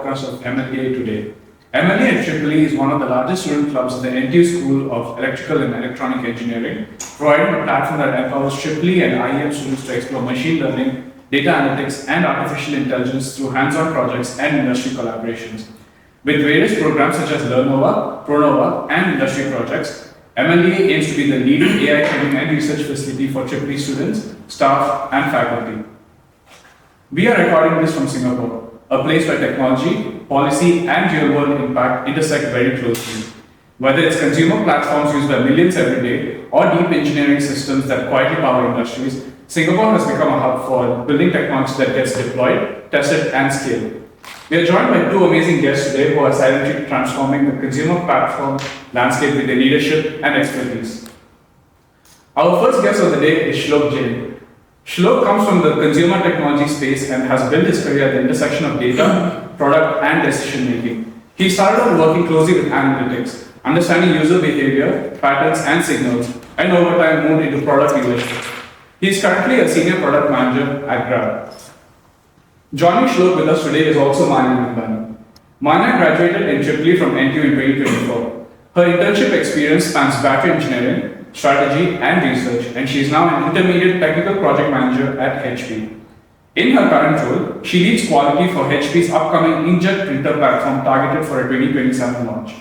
podcast of MLDA today. MLDA at EEE is one of the largest student clubs in the NTU School of Electrical and Electronic Engineering, providing a platform that empowers EEE and IEM students to explore machine learning, data analytics, and artificial intelligence through hands-on projects and industry collaborations. With various programs such as LearnNova, ProNova, and industry projects, MLDA aims to be the leading AI training and research facility for EEE students, staff, and faculty. We are recording this from Singapore, a place where technology, policy, and real-world impact intersect very closely. Whether it's consumer platforms used by millions every day or deep engineering systems that quietly power industries, Singapore has become a hub for building technology that gets deployed, tested, and scaled. We are joined by two amazing guests today who are silently transforming the consumer platform landscape with their leadership and expertise. Our first guest of the day is Shlok Jain. Shlok comes from the consumer technology space and has built his career at the intersection of data, product, and decision making. He started out working closely with analytics, understanding user behavior, patterns, and signals, and over time moved into product leadership. He is currently a senior product manager at Grab. Joining Shlok with us today is also Manya Miglani. Manya graduated in EEE from NTU in 2024. Her internship experience spans battery engineering, strategy, and research, and she is now an intermediate technical project manager at HP. In her current role, she leads quality for HP's upcoming inkjet printer platform targeted for a 2027 launch.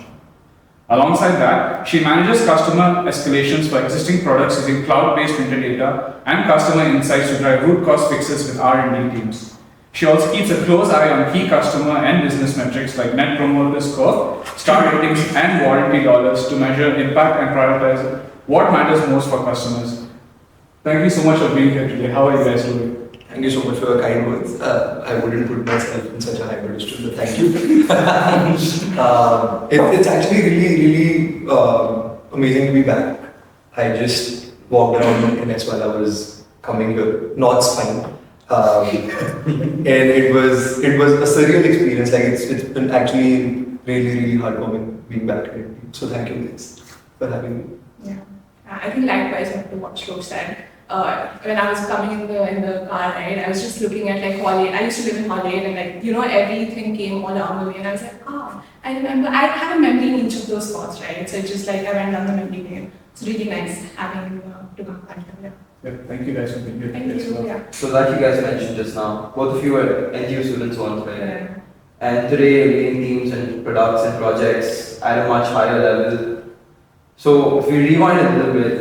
Alongside that, she manages customer escalations for existing products using cloud-based printer data and customer insights to drive root cause fixes with R&D teams. She also keeps a close eye on key customer and business metrics like Net Promoter Score, star ratings, and warranty dollars to measure impact and prioritize what matters most for customers. Thank you so much for being here today. How are you guys doing? Thank you so much for your kind words. I wouldn't put myself in such a high pedestal, but thank you. It's actually really amazing to be back. I just walked around in NS while I was coming here, not spine. And it was a surreal experience. Like it's been actually really heartwarming being back here. So thank you guys for having me. Yeah, I think likewise after what Shlok said. When I was coming in the car ride, I was just looking at like Holly. I used to live in Holly, and like everything came all around the way, and I was like, I remember. I had a memory in each of those spots, right? So it's just like I went down the memory lane. It's really nice having to come back here. Yeah, thank you guys for being here. Thank you. Yeah. So like you guys mentioned just now, both of you are NTU students once, right? Yeah. And today you're leading teams and products and projects at a much higher level. So if we rewind a little bit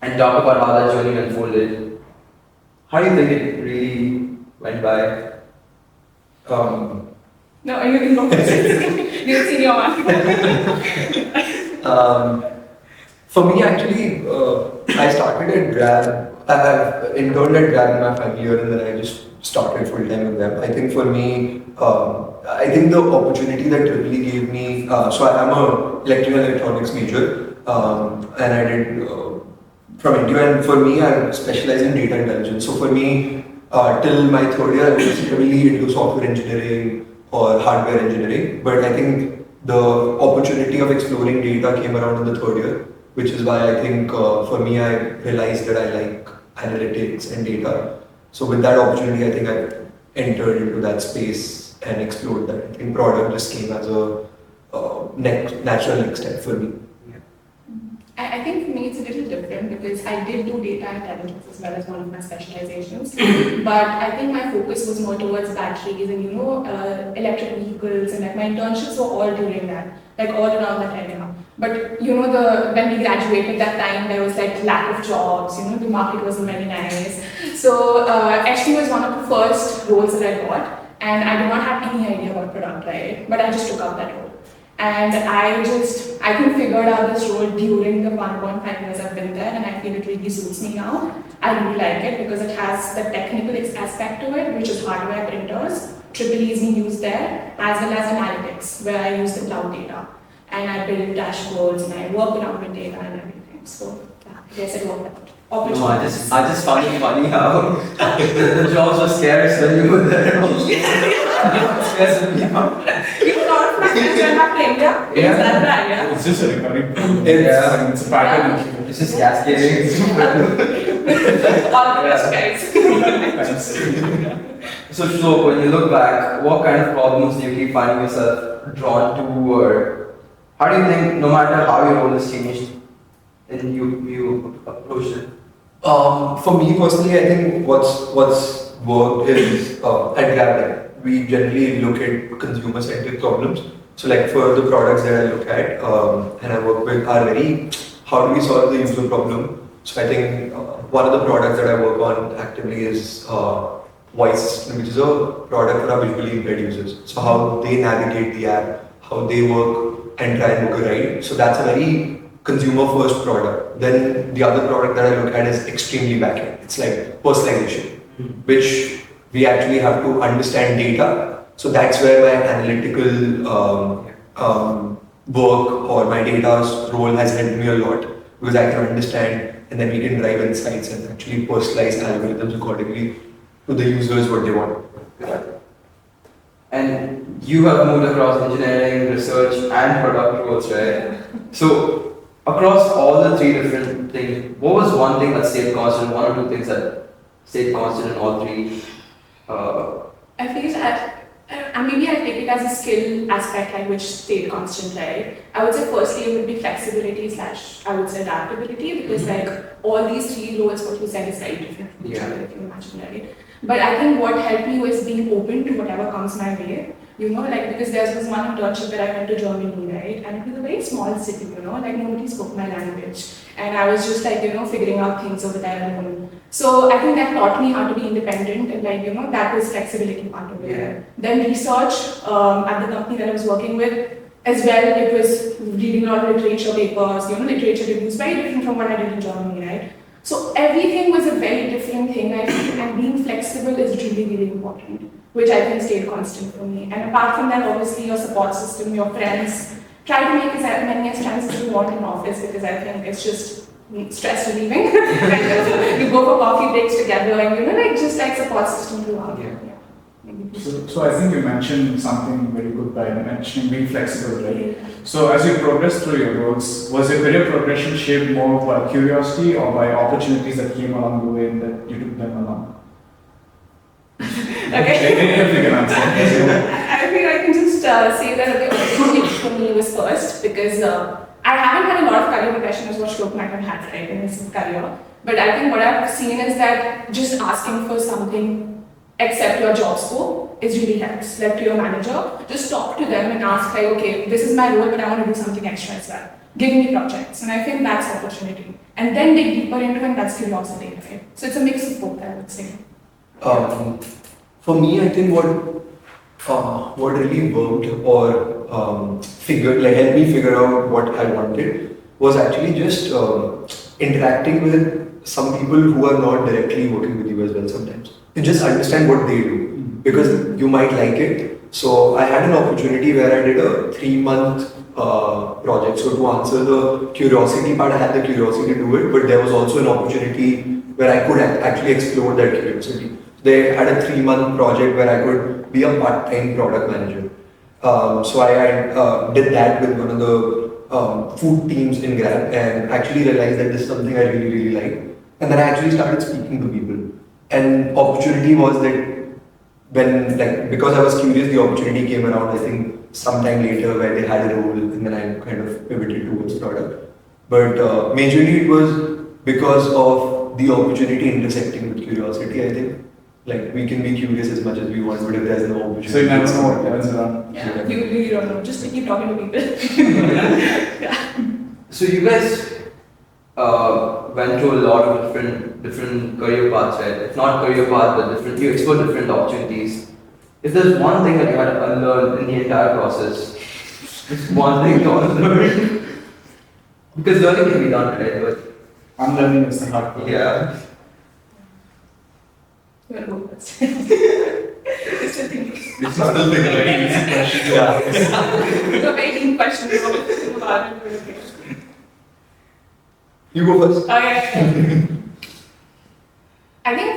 and talk about how that journey unfolded, how do you think it really went by? No, anything wrong with it? You're the senior one. For me, actually, I started at Grab. I've interned at Grab in my final year, and then I just started full time with them. I think for me, I think the opportunity that EEE gave me. So I'm a electrical and electronics major, and I did from NTU. And for me, I specialize in data intelligence. So for me, till my third year, I was heavily into software engineering or hardware engineering. But I think the opportunity of exploring data came around in the third year, which is why I think for me, I realized that I like analytics and data. So with that opportunity, I think I entered into that space and explored that. I think product just came as a natural next step for me. I think for me it's a little different because I did do data intelligence as well as one of my specializations. But I think my focus was more towards batteries and electric vehicles, and like my internships were all during that, like all around that area. But when we graduated that time, there was like lack of jobs, the market wasn't very nice. So actually was one of the first roles that I got, and I did not have any idea about product, right? But I just took up that role. And I couldn't figure out this role during the 1.5 years I've been there, and I feel it really suits me now. I really like it because it has the technical aspect to it, which is hardware printers. EEE is being used there, as well as analytics, where I use the cloud data. And I build dashboards and I work around with data and everything. So yeah, I guess it worked out. No, I just found it funny how the jobs were scarce when you were there. Scarce when you were there. You not from India? Is that right? Yeah. It's just a recurring. Yeah. It's a pattern. This is cascading. All the best, guys. So, Shlok, when you look back, what kind of problems do you keep finding yourself drawn to, or how do you think, no matter how your role has changed, and you approach it? For me personally, I think what's worked is at Grab, we generally look at consumer-centric problems. So like for the products that I look at and I work with are very, how do we solve the user problem? So I think one of the products that I work on actively is Voice Assistant, which is a product for our visually impaired users. So how they navigate the app, how they work and try and book a ride. So that's a very consumer first product. Then the other product that I look at is extremely backend. It's like personalization, which we actually have to understand data. So that's where my analytical work or my data's role has helped me a lot, because I can understand and then we can drive insights and actually personalize algorithms accordingly to the users what they want. And you have moved across engineering, research, and product roles, right? So, across all the three different things, what was one thing that stayed constant, one or two things that stayed constant in all three? I feel that maybe I take it as a skill aspect, like which stayed constant, right? I would say firstly it would be flexibility / I would say adaptability, because like all these three roles, what you said is very different from each other, if you imagine, right? But I think what helped me was being open to whatever comes my way. You know, like because there was one internship where I went to Germany, right? And it was a very small city, you know, like nobody spoke my language. And I was just like, you know, figuring out things over there alone. So I think that taught me how to be independent, and like, you know, that was flexibility part of it. Then research at the company that I was working with, as well, it was reading a lot of literature papers, you know, literature reviews, very different from what I did in Germany, right? So everything was a very different thing, I think, and being flexible is really, really important, which I think stayed constant for me. And apart from that, obviously your support system, your friends, try to make as many friends as you want in office, because I think it's just stress relieving. You go for coffee breaks together and, you know, like just like support system throughout. So I think you mentioned something very good by mentioning being flexible, right? So as you progress through your roles, was your career progression shaped more by curiosity or by opportunities that came along the way and that you took them along? Okay. If you can answer. I think I can just say that the opportunity for me was first, because I haven't had a lot of career progression as what Shlok might have had, right, in his career. But I think what I've seen is that just asking for something except your job scope is really helps. Like to your manager, just talk to them and ask like, okay, this is my role, but I want to do something extra as well. Give me projects, and I think that's opportunity. And then dig deeper into it, and that's curiosity, right? So it's a mix of both, I would say. For me, I think what really worked or helped me figure out what I wanted was actually just interacting with some people who are not directly working with you as well sometimes. You just understand what they do, because you might like it. So I had an opportunity where I did a 3-month project. So to answer the curiosity part, I had the curiosity to do it, but there was also an opportunity where I could actually explore that curiosity. They had a 3-month project where I could be a part-time product manager. So I did that with one of the food teams in Grab, and actually realized that this is something I really, really like. And then I actually started speaking to people. And opportunity was that because I was curious, the opportunity came around, I think, sometime later where they had a role, and then I kind of pivoted towards product. But majorly it was because of the opportunity intersecting with curiosity, I think. Like, we can be curious as much as we want, but if there's no opportunity... So you never know what happens around. Yeah, you really don't know. Just keep talking to people. So you guys went through a lot of different career paths, right? If not career path, but you explored different opportunities. If there's one thing that you had to unlearn in the entire process, just one thing to unlearn. Because learning can be done, right? But unlearning is the hard part. Yeah. You're going to go first. It's still thinking. It's not a very easy question to ask. It's a very deep question. You go first. Okay. I think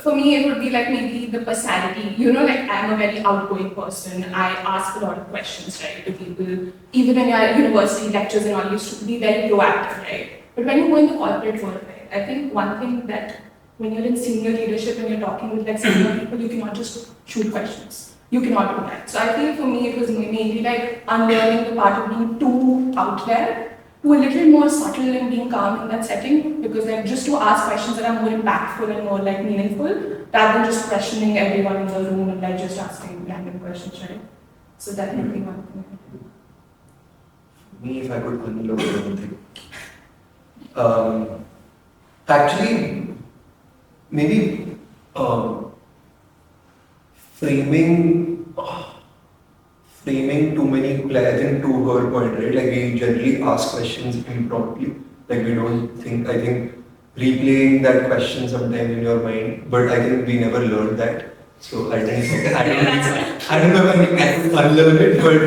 for me it would be like maybe the personality. You know, like I'm a very outgoing person. I ask a lot of questions, right, to people. Even in your university lectures and all, used to be very proactive, right? But when you go in the corporate world, right, I think one thing that when you're in senior leadership and you're talking with like senior people, you cannot just shoot questions. You cannot do that. So I feel for me it was mainly like unlearning the part of being too out there to a little more subtle and being calm in that setting, because like just to ask questions that are more impactful and more like meaningful rather than just questioning everyone in the room and like just asking random questions, right? So that would be one thing. Me, if I could unlearn one thing. Actually, maybe framing too many, like I think to her point, right? Like we generally ask questions impromptu. Like we don't think, I think replaying that question sometime in your mind, but I think we never learned that. So I don't know if I could unlearn it, but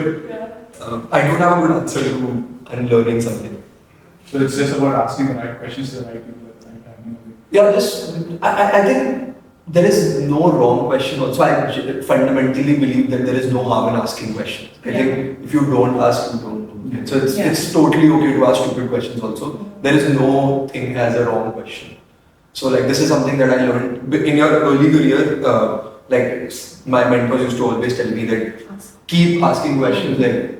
I don't have a good answer to unlearning something. So it's just about asking the right questions to the right people at the right time. Yeah, I think there is no wrong question also. I fundamentally believe that there is no harm in asking questions. I think if you don't ask, you don't know. So it's totally okay to ask stupid questions also. There is no thing as a wrong question. So like this is something that I learned in your early career. Like my mentors used to always tell me that keep asking questions. Like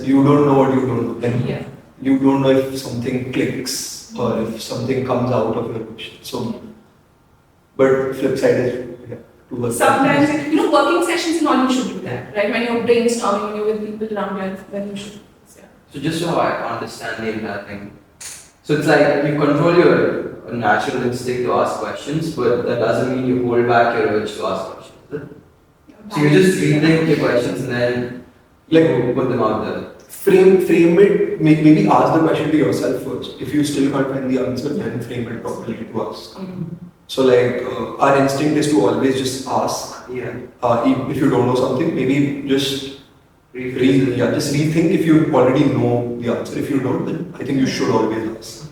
you don't know what you don't know. And you don't know if something clicks or if something comes out of your question. So, but flip side is to work. Sometimes, working sessions and all, you should do that, right? When you're brainstorming, when you're with people around you, then you should. Yeah. So just so I understand the entire thing. So it's like you control your natural instinct to ask questions, but that doesn't mean you hold back your urge to ask questions. Is it? So you just rethink your questions and then you put them out there. Frame it, maybe ask the question to yourself first. If you still can't find the answer, then frame it properly to ask. So like our instinct is to always just ask. If you don't know something, maybe just rethink if you already know the answer. If you don't, then I think you should always ask.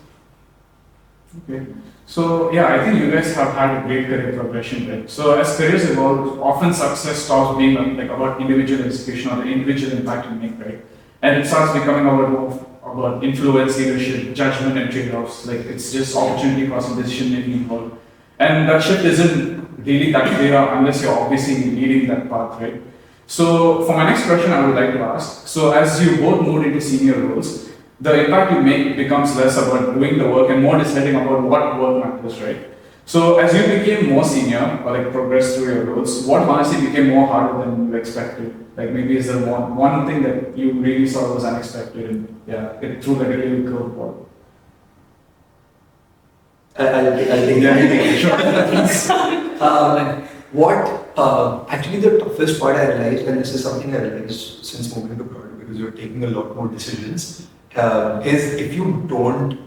Okay. So I think you guys have had a great career progression, right? So as careers evolve, often success stops being like about individual execution or the individual impact you make, right? And it starts becoming about influence, leadership, judgment, and trade-offs. Like it's just opportunity cost and decision making involved. And that shift isn't really that clear unless you're obviously leading that path, right? So for my next question, I would like to ask, so as you both moved into senior roles, the impact you make becomes less about doing the work and more deciding about what work matters, right? So as you became more senior or like progressed through your roles, what honestly became more harder than you expected? Like maybe is there one thing that you really saw was unexpected and it threw like a little curveball? I'll take that. Actually the toughest part I realized, and this is something I realized since moving to product because you're taking a lot more decisions, is if you don't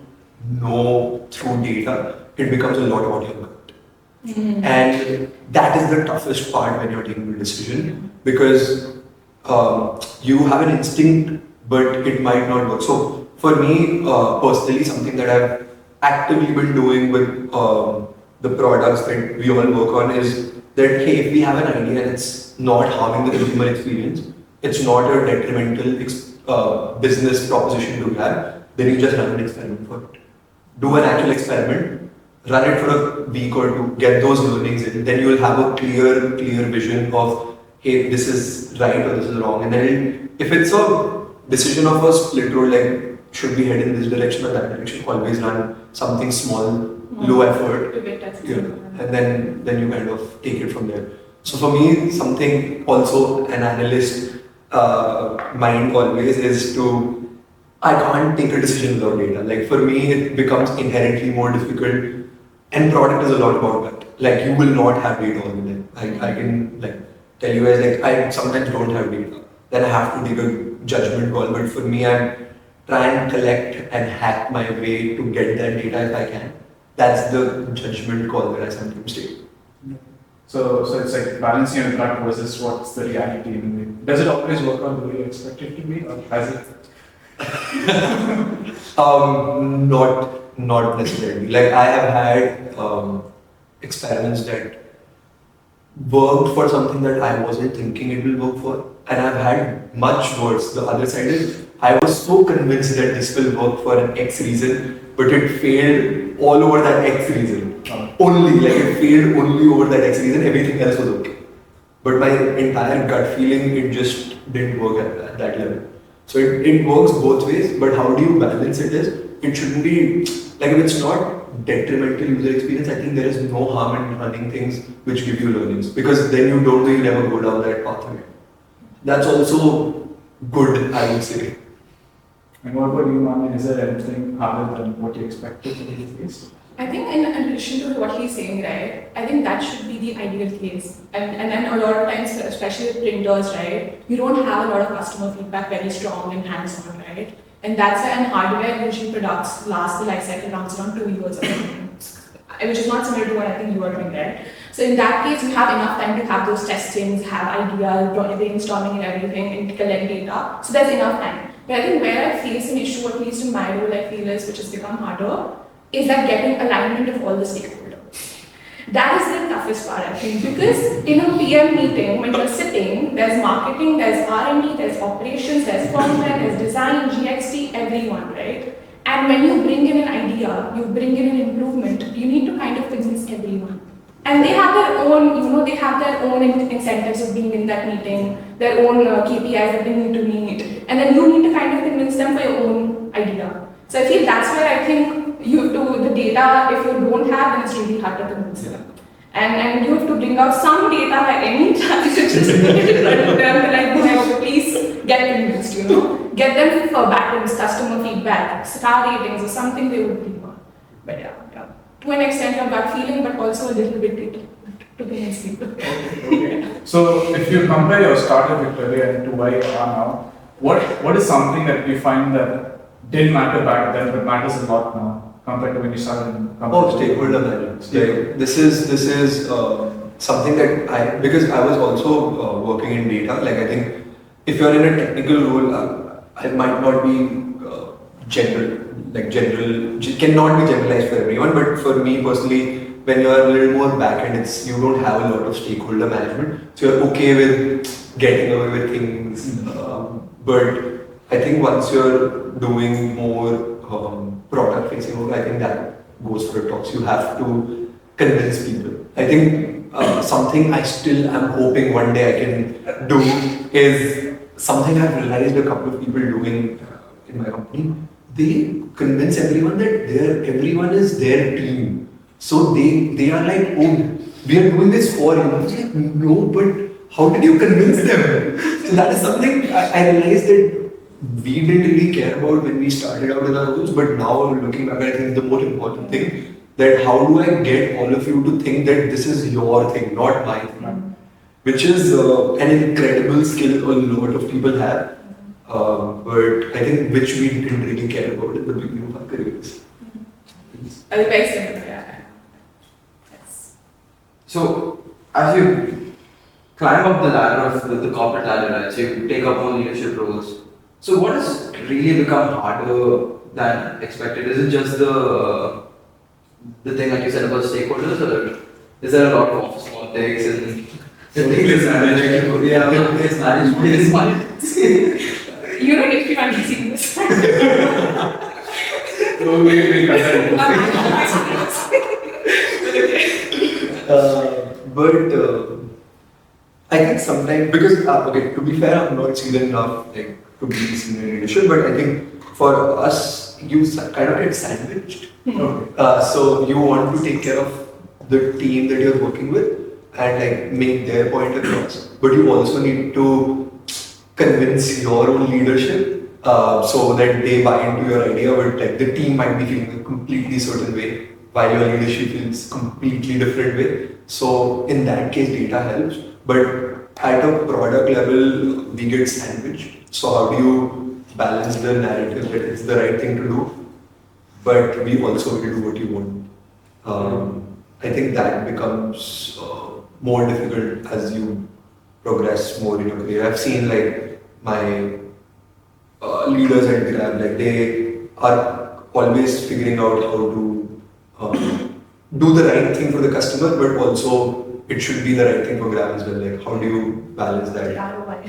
know through data, it becomes a lot about your gut. And that is the toughest part when you're taking a decision because you have an instinct, but it might not work. So for me, personally, something that I've actively been doing with the products that we all work on is that, hey, if we have an idea and it's not harming the consumer experience, it's not a detrimental business proposition to have, then you just run an experiment for it. Do an actual experiment, run it for a week or two, get those learnings in, then you will have a clear vision of, hey, this is right or this is wrong. And then if it's a decision of a split road, like should we head in this direction or that direction, always run something small, low effort, and then you kind of take it from there. So for me, something also an analyst mind always is to, I can't take a decision without data. Like for me, it becomes inherently more difficult, and product is a lot about that. Like you will not have data all the time. I can tell you guys, like I sometimes don't have data. Then I have to take a judgment call. But for me, I try and collect and hack my way to get that data if I can. That's the judgment call that I sometimes take. So it's like balancing your gut versus what's the reality in it. Does it always work out the way you expect it to be, or has it? Not necessarily. Like I have had experiments that worked for something that I wasn't thinking it will work for, and I've had much worse. The other side is I was so convinced that this will work for an X reason, but it failed all over that X reason. Only, like it failed only over that X reason, everything else was okay. But my entire gut feeling, it just didn't work at that level. So it works both ways, but how do you balance it is, it shouldn't be, like if it's not detrimental user experience, I think there is no harm in running things which give you learnings, because then you don't really never go down that pathway. That's also good, I would say. And what about you, Manya? Is there anything harder than what you expected to be faced? I think in addition to what he's saying, right, I think that should be the ideal case. And then a lot of times, especially with printers, right, you don't have a lot of customer feedback very strong and hands-on, right? And that's why in hardware, usually products last the life cycle runs around 2 years or something, which is not similar to what I think you are doing, right? So in that case, you have enough time to have those testings, have ideas, brainstorming and everything, and collect data. So there's enough time. But I think where I face an issue, at least in my role, I feel is, which has become harder, is that getting alignment of all the stakeholders. That is the toughest part, I think, because in a PM meeting, when you're sitting, there's marketing, there's R&D, there's operations, there's content, there's design, GXT, everyone, right? And when you bring in an idea, you bring in an improvement, you need to kind of convince everyone. And they have their own, they have their own incentives of being in that meeting, their own KPIs that they need to meet, and then you need to kind of convince them for your own idea. So I feel that's where I think you have to, the data, if you don't have, then it's really hard to convince them. And you have to bring out some data at any time to just put it in front of them, like, please get convinced, Get them for backlinks, customer feedback, star ratings, or something they would be on. But yeah. To an extent, your gut feeling, but also a little bit to convince people. Okay. So if you compare your startup with career and to where you are now, what is something that you find that didn't matter back then but matters a lot now compared to when you started? Stakeholder management. Like, this is something that because I was also working in data. Like I think if you're in a technical role, I might not be cannot be generalized for everyone, but for me personally, when you're a little more back-end, you don't have a lot of stakeholder management, so you're okay with getting away with things. But I think once you're doing more product-facing work, I think that goes for a toss. You have to convince people. I think something I still am hoping one day I can do is something I've realized a couple of people doing in my company. They convince everyone that everyone is their team. So they are like, oh, we are doing this for you. I was like, no, but how did you convince them? So that is something I realized that we didn't really care about when we started out in our roles, but now looking back, I think the more important thing, that how do I get all of you to think that this is your thing, not my thing, which is an incredible skill a lot of people have. But I think which we didn't really care about in the beginning of our careers. I think very simple, yeah. Yes. So, as you climb up the ladder of the corporate ladder, right? So you take up more leadership roles. So what has really become harder than expected? Is it just the thing that you said about stakeholders, or is there a lot of office politics and It's management. Yeah, it's management. You don't need to be seeing this. So we cut But I think sometimes, because to be fair, I'm not senior enough to be senior leadership, but I think for us, you kind of get sandwiched. So you want to take care of the team that you're working with and make their point across, but you also need to convince your own leadership so that they buy into your idea, but the team might be feeling a completely certain way while your leadership feels completely different way. So in that case, data helps, but at a product level, we get sandwiched. So how do you balance the narrative that it's the right thing to do, but we also will do what you want? I think that becomes more difficult as you progress more in your career. I've seen my leaders at Grab, they are always figuring out how to do the right thing for the customer, but also it should be the right thing for Grab as well. Like, how do you balance that? ROI.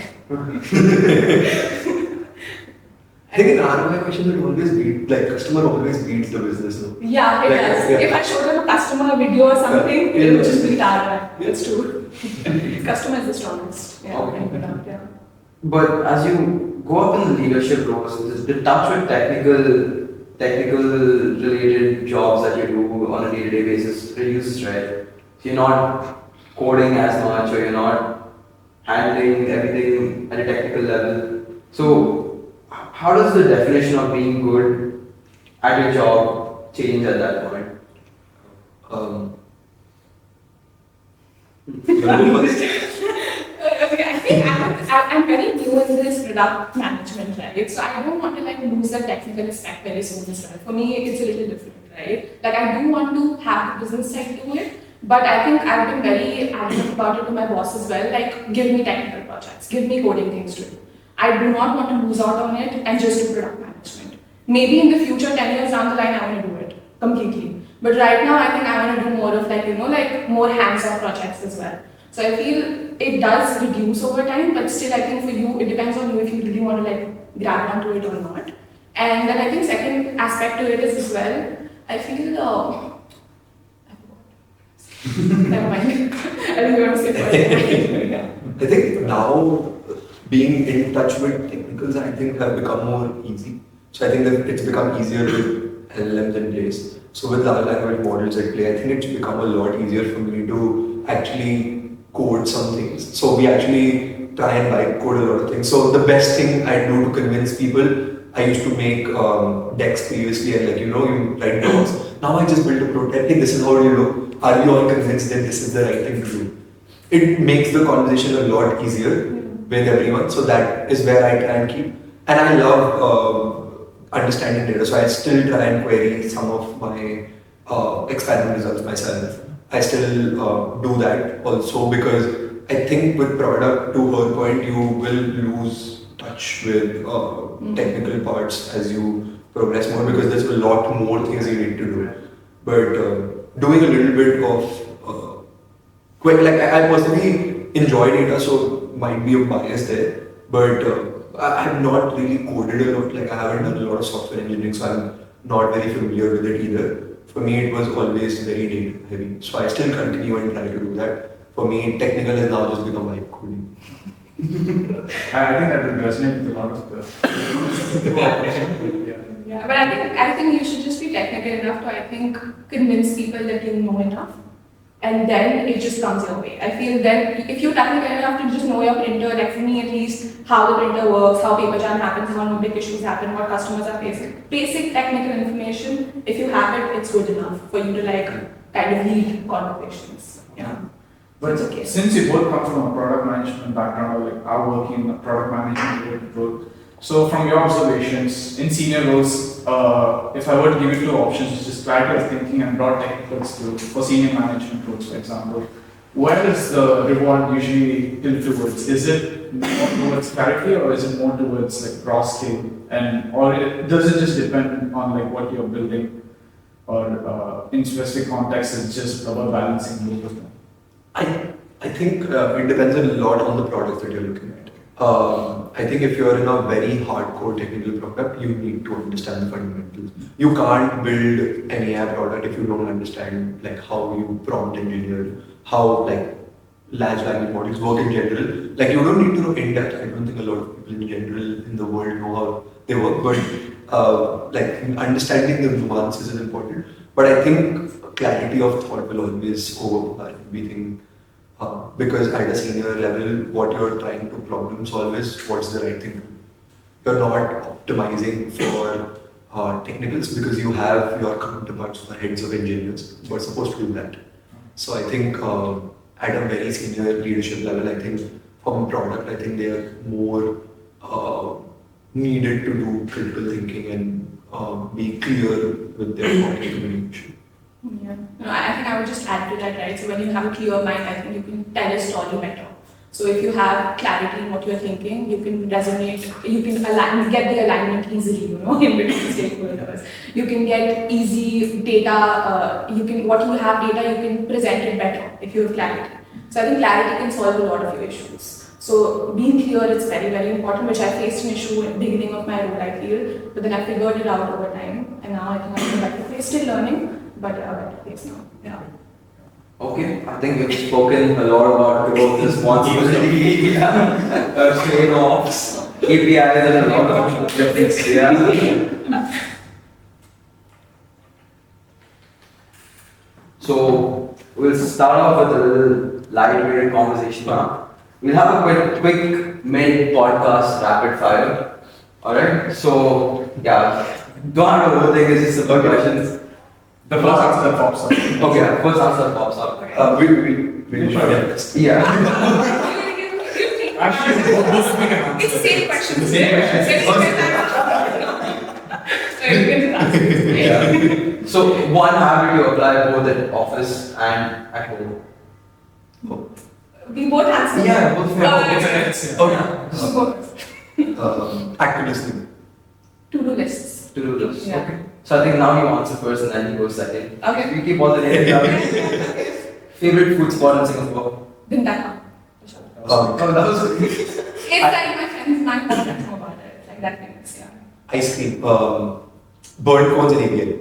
I think in ROI question, it always beat, like, customer always beats the business. No? Yeah, it Like, does. yeah. If I showed them a customer video or something, Yeah. it would just beat ROI. Yeah. It's true. Customer is the strongest. Yeah, yeah. But as you go up in the leadership roles, the touch with technical related jobs that you do on a day-to-day basis reduces, right? So you're not coding as much, or you're not handling everything at a technical level. So how does the definition of being good at your job change at that point? Okay, I think I'm very new in this product management, right? So I don't want to like lose that technical aspect very soon as well. For me, it's a little different, right? Like I do want to have the business side to it, but I think I've been very adamant about it to my boss as well. Like, give me technical projects, give me coding things to do. I do not want to lose out on it and just do product management. Maybe in the future, 10 years down the line, I want to do it completely. But right now, I think I want to do more of like, like more hands-on projects as well. So I feel it does reduce over time, but still I think for you, it depends on you if you really want to like grab onto it or not. And then I think second aspect to it is as well, I feel, never mind. I think we're going to skip yeah. I think now being in touch with technicals, I think have become more easy. So I think that it's become easier with LLMs in place. So with large language models at play, I think it's become a lot easier for me to actually code some things. So we actually try and write code a lot of things. So the best thing I do to convince people, I used to make decks previously and you write docs. Now I just build a prototype. Hey, this is how you look. Are you all convinced that this is the right thing to do? It makes the conversation a lot easier with everyone. So that is where I try and keep. And I love understanding data. So I still try and query some of my experiment results myself. I still do that also because I think with product, to her point, you will lose touch with technical parts as you progress more because there's a lot more things you need to do. But doing a little bit of I personally enjoy data, so might be a bias there. But I have not really coded a lot. Like I haven't done a lot of software engineering, so I'm not very familiar with it either. For me, it was always very data heavy. So I still continue and try to do that. For me, technical has now just become like coding. I think that will resonate with a lot of the. Yeah, but I think you should just be technical enough to convince people that you know enough, and then it just comes your way. I feel then if you're technical enough to just know your printer, like for me at least, how the printer works, how paper jam happens, how big issues happen, what customers are facing, basic technical information. If you have it, it's good enough for you to kind of lead conversations. Yeah. But it's okay. Since you both come from a product management background, or are working in a product management related role, so from your observations in senior roles, if I were to give you two options, which is clarity of thinking and broad technical skills for senior management roles, for example, where does the reward usually tilt towards? Is it more towards clarity or is it more towards raw skill? Does it just depend on what you're building, or in specific context, it's just about balancing both of them? I think it depends a lot on the product that you're looking at. I think if you're in a very hardcore technical product, you need to understand the fundamentals. You can't build an AI product if you don't understand how you prompt engineer, how large language models work in general. You don't need to know in depth. I don't think a lot of people in general in the world know how they work, but understanding the nuances is important. But I think clarity of thought will always overpower everything. Because at a senior level, what you're trying to problem solve is what's the right thing to do. You're not optimizing for technicals because you have your counterparts who are heads of engineers who are supposed to do that. So I think at a very senior leadership level, I think from product, I think they are more needed to do critical thinking and be clear with their content communication. Yeah. No, I think I would just add to that, right? So when you have a clear mind, I think you can tell a story better. So if you have clarity in what you're thinking, you can resonate, you can get the alignment easily, in between stakeholders. You can get easy data, what you have data, you can present it better if you have clarity. So I think clarity can solve a lot of your issues. So being clear is very, very important, which I faced an issue at the beginning of my role, I feel, but then I figured it out over time, and now I think I'm in a better place, still learning, but a better place now. Yeah. Okay, I think we've spoken a lot about growth, responsibility, trade-offs, KPIs, and a lot of different yeah. So we'll start off with a little light-weighted conversation now. We'll have a quick mid-podcast rapid fire. Alright? So, yeah, don't have to overthink, it's just simple questions. The first answer that pops up. Okay, first answer that pops up. We should get this. Yeah. Actually, both of me can answer. It's the same question. The same question. Yeah. So, one habit you apply both at office and at home. We both answer. Yeah, both of them. Both. Active listening. To-do lists. To-do list. Yeah. Okay. So, I think now you answer first and then you go second. Okay. We keep all the names down. Favorite food spot in Singapore? Dindaka. Oh, that was It's like my friends, my friends know about it. Like that famous, yeah. ice cream. Burnt cones and ABL.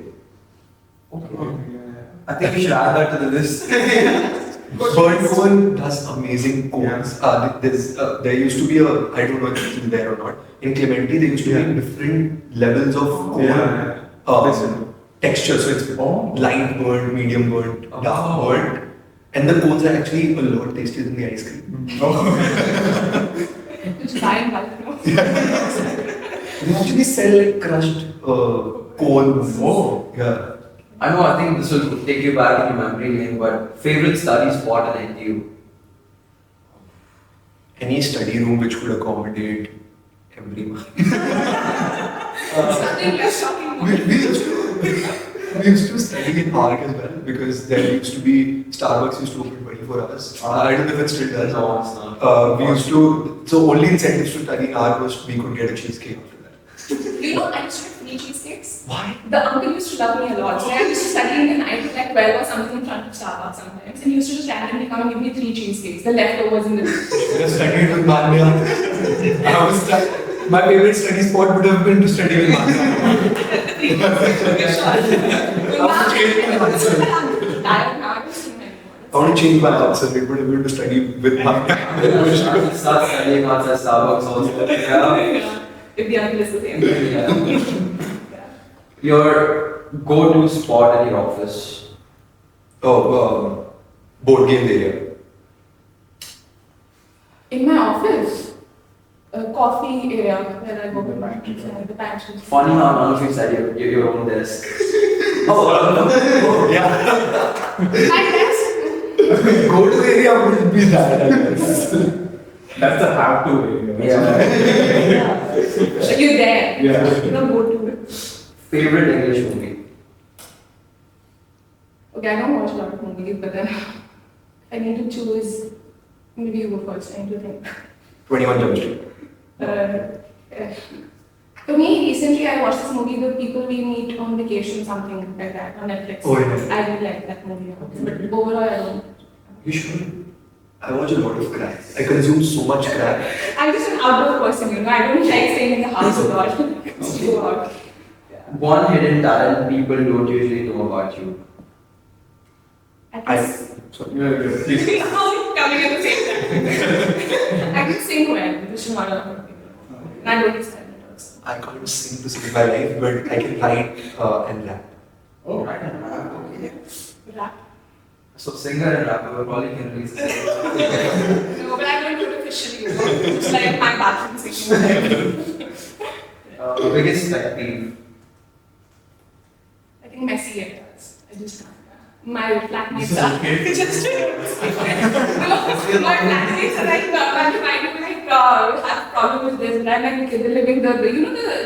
I think we should add that to the list. Burnt cone does amazing cones. There used to be I don't know if it's still there or not. In Clementi, there used to be different levels of cone texture. So it's light burnt, medium burnt, dark burnt. And the cones are actually a lot tastier than the ice cream. Just buy and bulk, no? They actually sell like crushed cones. Yeah. I know, I think this will take you back in your memory lane, but favorite study spot in NTU? Any study room which could accommodate everyone. Something less shocking. We used to study in park as well because there used to be Starbucks used to open 24 hours. I don't know if it still does. No, it's not. We used to, so only incentives to study in our was we could get a cheesecake after that. You know, I used to get free cheesecakes. Why? The uncle used to love me a lot. So I used to study in the night at like 12 or something in front of Starbucks sometimes. And he used to just randomly come and give me 3 cheesecakes, the leftovers in the I studied with Manya. I was my favorite study spot would have been to study with Manya. I want to change my answer. It would have been to study with Manya. Start studying outside Starbucks also. Yeah. If the uncle is the same. Yeah. Your go-to spot at your office? Board game area. In my office, a coffee area where I go to the pantry. Funny how none of you said your own desk. Yeah. My desk. Go to area wouldn't be that, I guess. That's the have-to area. Yeah. So you're there. Yeah. You don't go to it. Favorite English movie? Okay, I don't watch a lot of movies, but then I need to choose. Maybe you go first. I need to think. 21 Jump Street. For me, recently I watched this movie, The People We Meet on Vacation, something like that, on Netflix. Oh, yeah. I really like that movie. But overall, I don't. You should. I watch a lot of crap. I consume so much crap. I'm just an outdoor person, you know. I don't like staying in the house a lot. It's too hot. One hidden talent people don't usually know about you. Sorry. Yeah, please. Coming at the same time. I can sing well, which is not a lot of people know. And I don't understand it also. I can't sing to save my life, but I can write and rap. Oh, right. Okay. Rap. So singer and rapper probably can release a No, but I don't do it officially. It's like my bathroom singing. biggest pet peeve. I think messy areas. I just can't. My flatmates This is are okay. just no, my flatmates are like I'm trying to have problem with this, but I'm like okay, they're living the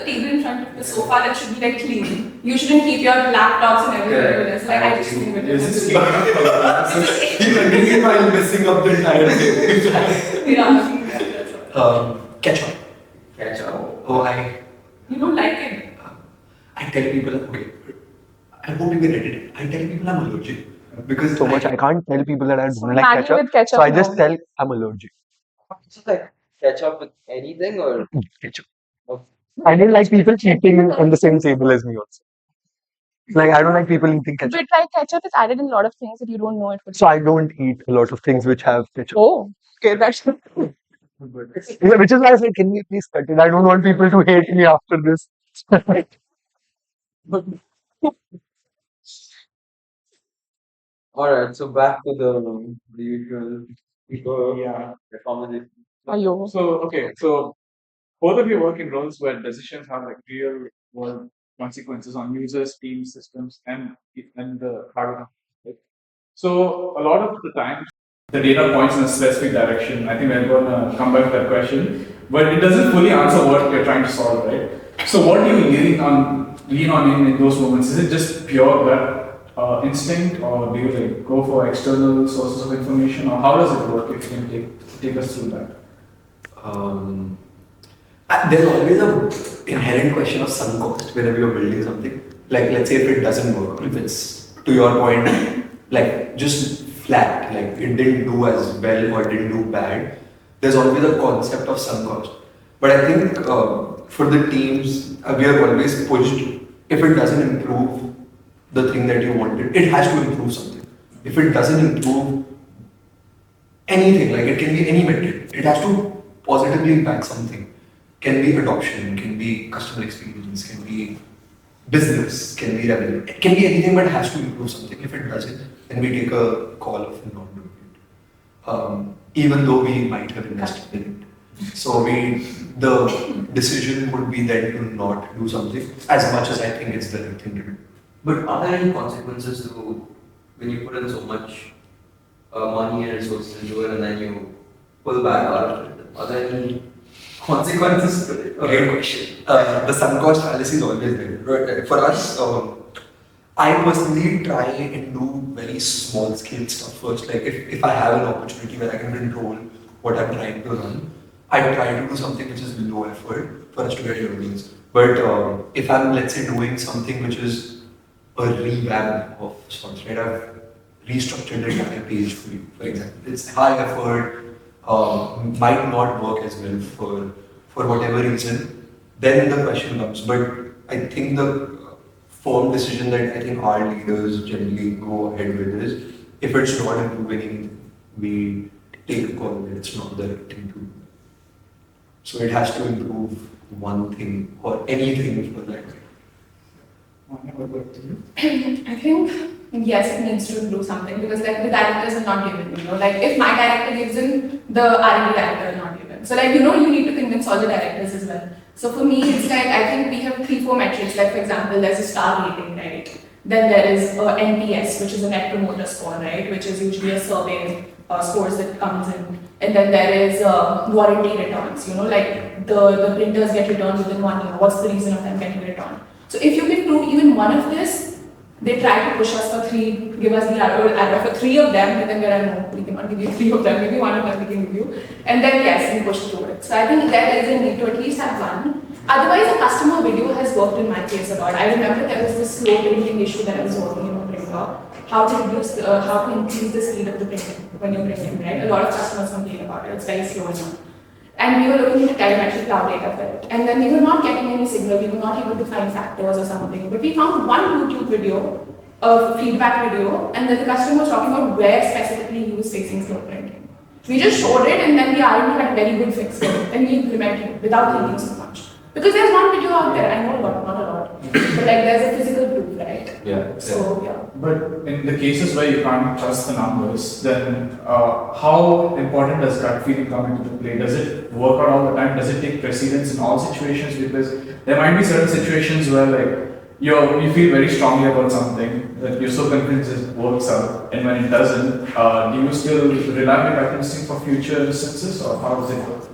table in front of the sofa that should be like clean. You shouldn't keep your laptops and everything. It's like I just leave it. Is this keeping up for the He's agreeing while messing up the entire thing. Yeah. Ketchup. Ketchup. Oh, You don't like it. I tell people, okay, I won't even edit it. I tell people I'm allergic. because so much. I can't tell people that I don't like Maggi ketchup. with ketchup. So I just no. tell I'm allergic. It's like ketchup with anything or Ketchup. I don't like people eating on the same table as me also. Like I don't like people eating ketchup. But like ketchup is added in a lot of things that you don't know it would. So I don't eat a lot of things which have ketchup. Oh, okay, that's Yeah, which is why I said, can we please cut it? I don't want people to hate me after this. alright, so back to the usual Yeah. conversation. Ayo. So both of you work in roles where decisions have like real world consequences on users, teams, systems, and the hardware. Right? So a lot of the time, the data points in a specific direction. I think we're going to come back to that question, but it doesn't fully answer what you're trying to solve, right? So what do you lean on in those moments? Is it just pure gut instinct, or do you like go for external sources of information, or how does it work? If you can take us through that. There's always a inherent question of sunk cost whenever you're building something. Like, let's say if it doesn't work, if it's, to your point, like just flat, like it didn't do as well or didn't do bad, there's always a concept of sunk cost. But I think for the teams, we are always pushed, if it doesn't improve the thing that you wanted, it has to improve something. If it doesn't improve anything, like it can be any metric, it has to positively impact something. Can be adoption, can be customer experience, can be business, can be revenue. It can be anything, but it has to improve something. If it doesn't, then we take a call of not doing it, even though we might have invested in it. So the decision would be then to not do something as much as I think it's the right thing to do. But are there any consequences to when you put in so much money and resources into it and then you pull back out of it? Are there any consequences to it? Great question. The sunk cost fallacy is always there. Right? For us, I personally try and do very small scale stuff first. Like if I have an opportunity where I can control what I'm trying to run, I try to do something which is low effort for us to get earnings. But if I'm, let's say, doing something which is a revamp of sorts, right? I've restructured the entire page for you, for example. It's high effort, might not work as well for whatever reason. Then the question comes. But I think the firm decision that I think our leaders generally go ahead with is, if it's not improving anything, we take a call that it's not the right thing to do. So it has to improve one thing or anything for that. I think yes, it needs to do something because like the directors are not given, like if my director gives in, the R&D director is not given. So like you need to convince all the directors as well. So for me, it's like I think we have 3-4 metrics. Like for example, there's a star rating, right? Then there is NPS, which is a net promoter score, right? Which is usually a survey scores that comes in. And then there is warranty returns. Like the printers get returned within 1 year. What's the reason of them getting returned? So if you can prove even one of this, they try to push us for 3, give us the arrow for 3 of them, and then there are no, we cannot give you 3 of them, maybe 1 of them we can give you. And then yes, we push through it. So I think there is a need to at least have one. Otherwise, a customer video has worked in my case a lot. I remember there was this slow printing issue that I was working on printer. How to increase the speed of the printing when you're printing, right? A lot of customers complain about it, it's very slow now. And we were looking into telemetric cloud data for it. And then we were not getting any signal, we were not able to find factors or something. But we found one YouTube video, a feedback video, and then the customer was talking about where specifically he was facing slow printing. We just showed it, and then the R&D had very good fix for it, and we implemented it without thinking so much. Because there's one video out there, I know a lot, not a lot. But like there's a physical proof, right? Yeah. So yeah. But in the cases where you can't trust the numbers, then how important does gut feeling come into the play? Does it work out all the time? Does it take precedence in all situations? Because there might be certain situations where like you feel very strongly about something that you're so convinced it works out, and when it doesn't, do you still rely on your gut instinct for future instances, or how does it work?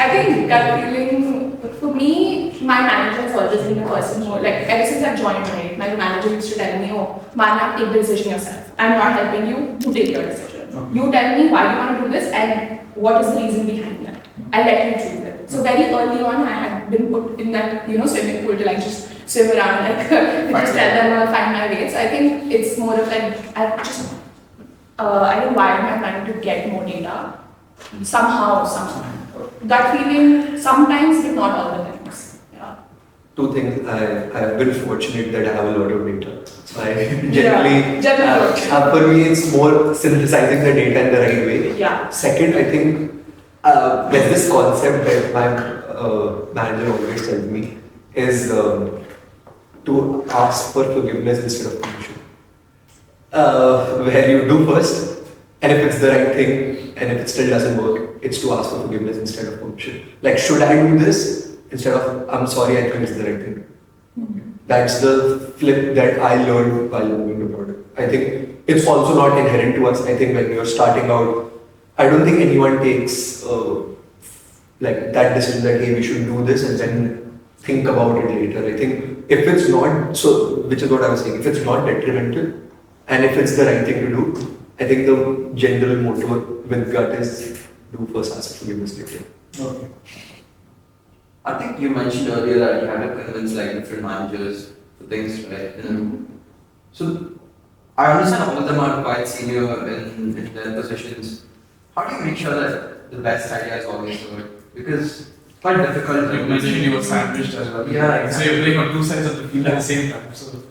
I think gut feeling, for me, my manager has always been a person who, like, ever since I've joined, right, my manager used to tell me, oh, Manya, take the decision yourself. I'm not helping you, you take your decision. You tell me why you want to do this and what is the reason behind that. I'll let you choose it. So very early on, I had been put in that swimming pool to like just swim around, like just tell them I'll find my way. So I think it's more of like I wired my mind to get more data somehow. That feeling sometimes, but not all the times. Yeah. Two things. I've been fortunate that I have a lot of data. So I generally, for me, it's more synthesizing the data in the right way. Yeah. Second, I think there's this concept that my manager always tells me is to ask for forgiveness instead of permission. Where you do first, and if it's the right thing, and if it still doesn't work, it's to ask for forgiveness instead of permission. Like, should I do this? Instead of, I'm sorry, I think it's the right thing. That's the flip that I learned while moving the product. I think it's also not inherent to us. I think when you're starting out, I don't think anyone takes like that decision that, hey, we should do this and then think about it later. I think if it's not, which is what I was saying, if it's not detrimental and if it's the right thing to do, I think the general motto with gut is do first, ask for forgiveness later. Okay. I think you mentioned earlier that you had to convince like different managers for things, right? So I understand all of them are quite senior in their positions. How do you make sure that the best idea is always good? Because it's quite difficult. You mentioned you were sandwiched as well. Yeah, exactly. So you're playing on two sides of the field at the same time. So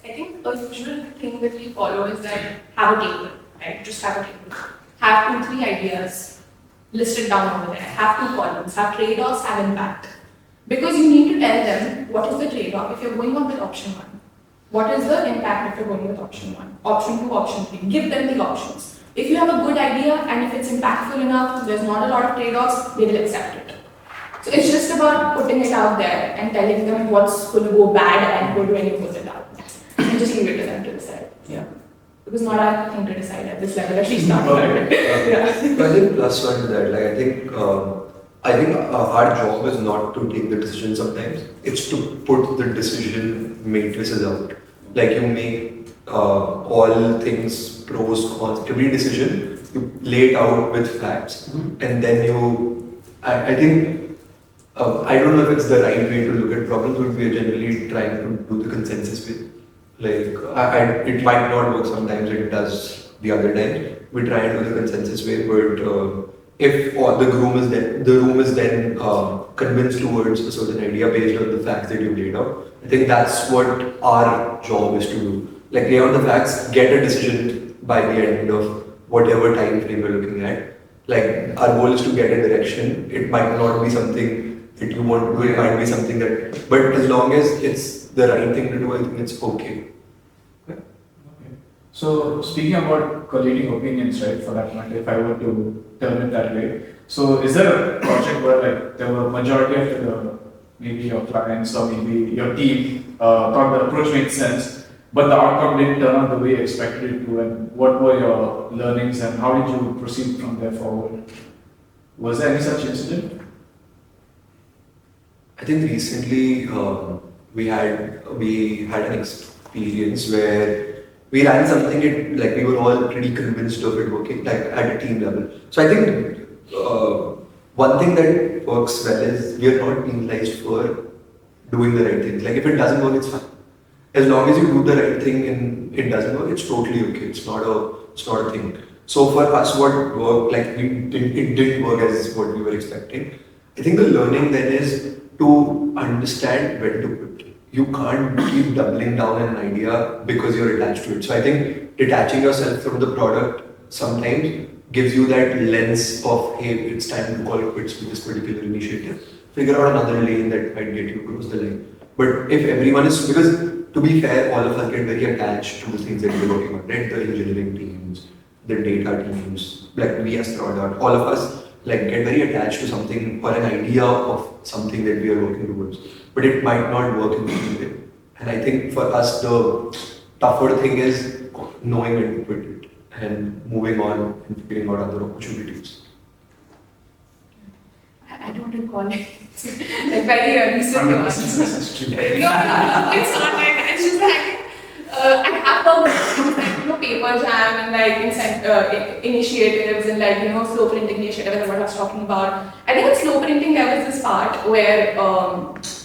I think a usual thing that we follow is that have a table, right? Just have a table. Have 2-3 ideas listed down over there. Have 2 columns. Have trade-offs, have impact. Because you need to tell them what is the trade-off if you're going on with option 1. What is the impact if you're going with option 1? Option 2, option 3. Give them the options. If you have a good idea and if it's impactful enough, there's not a lot of trade-offs, they will accept it. So it's just about putting it out there and telling them what's going to go bad and good when you put it out. And just leave it to them to decide. Yeah. Because not our thing to decide at this level, at least not. Yeah. I think plus one to that, like I think our job is not to take the decision sometimes. It's to put the decision matrices out. Like you make all things, pros, cons, every decision, you lay it out with facts. And then I think, I don't know if it's the right way to look at problems, but we are generally trying to do the consensus way. Like, it might not work sometimes, it does the other time. We try and do the consensus way, but if the room is then convinced towards a certain idea based on the facts that you've laid out, I think that's what our job is to do. Like, lay out the facts, get a decision by the end of whatever time frame we're looking at. Like, our goal is to get a direction. It might not be something that you want to do, it might be something that, but as long as it's the right thing to do, I think it's okay. So speaking about collating opinions, right, for that matter, if I were to term it that way, so is there a project where like there were majority of maybe your clients or maybe your team thought the approach made sense, but the outcome didn't turn out the way you expected it to, and what were your learnings and how did you proceed from there forward? Was there any such incident? I think recently we had an experience where we ran something like we were all pretty convinced of it working, like at a team level. So I think one thing that works well is we are not penalized for doing the right things. Like if it doesn't work, it's fine. As long as you do the right thing and it doesn't work, it's totally okay. It's not a thing. So for us, what worked, like it didn't work as what we were expecting. I think the learning then is to understand when to quit. You can't keep doubling down on an idea because you're attached to it. So I think detaching yourself from the product sometimes gives you that lens of, hey, it's time to call it quits with this particular initiative. Figure out another lane that might get you across the line. But if everyone is, because to be fair, all of us get very attached to the things that we're working on, right? The engineering teams, the data teams, like we as product, all of us like get very attached to something or an idea of something that we are working towards. But it might not work in the same way. And I think for us, the tougher thing is knowing when to quit it and moving on and figuring out other opportunities. I don't recall it. Like very recent. No, it's not like that. It's just that I have the paper jam and initiatives and slow printing initiatives and what I was talking about. I think in slow printing there was this part where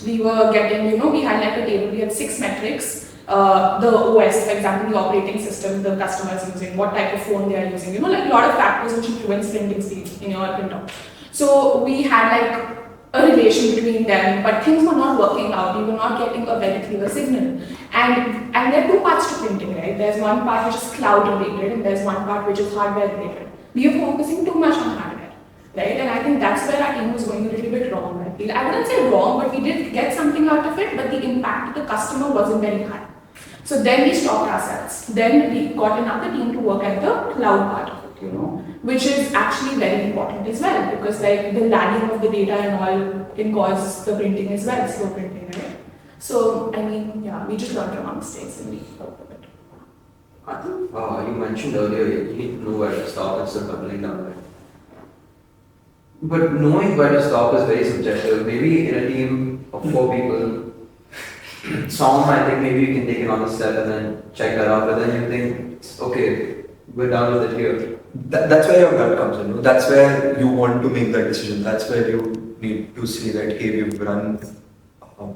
we were getting, we had like a table, we had 6 metrics. The OS, for example, the operating system the customer is using, what type of phone they are using, like a lot of factors which influence printing speed in your printer. So we had like a relation between them, but things were not working out. We were not getting a very clear signal. And there are 2 parts to printing, right? There's one part which is cloud related and there's one part which is hardware related. We are focusing too much on hardware, right? And I think that's where our team was going a little bit wrong. I feel. I wouldn't say wrong, but we did get something out of it, but the impact to the customer wasn't very high. So then we stopped ourselves. Then we got another team to work at the cloud part of it, which is actually very important as well, because like the lagging of the data and all can cause the printing as well, slow printing, right? So, I mean, yeah, we just learned from our mistakes and we worked with it. I think you mentioned earlier you need to know where to stop instead of doubling down. Right? But knowing where to stop is very subjective. Maybe in a team of 4 people, some might think maybe you can take another step and then check that out, but then you think, okay, we're done with it here. That's where your gut comes in. That's where you want to make that decision. That's where you need to say that, hey, we've run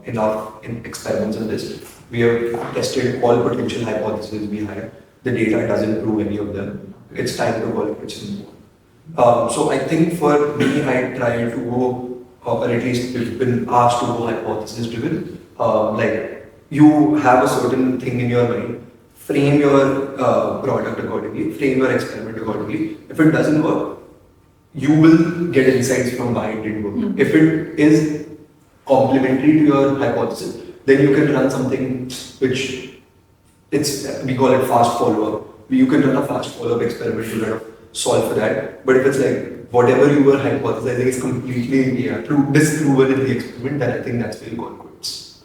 enough in experiments on this. We have tested all potential hypotheses we had. The data doesn't prove any of them. It's time to call it quits and move on. So I think for me, I try to go, or at least we've been asked to go hypothesis driven. Like you have a certain thing in your mind. Frame your product accordingly, frame your experiment accordingly. If it doesn't work, you will get insights from why it didn't work. If it is complementary to your hypothesis, then you can run something which we call it fast follow-up. You can run a fast follow-up experiment to kind of solve for that. But if it's like whatever you were hypothesizing is completely disproven in the experiment, then I think that's where you call quits.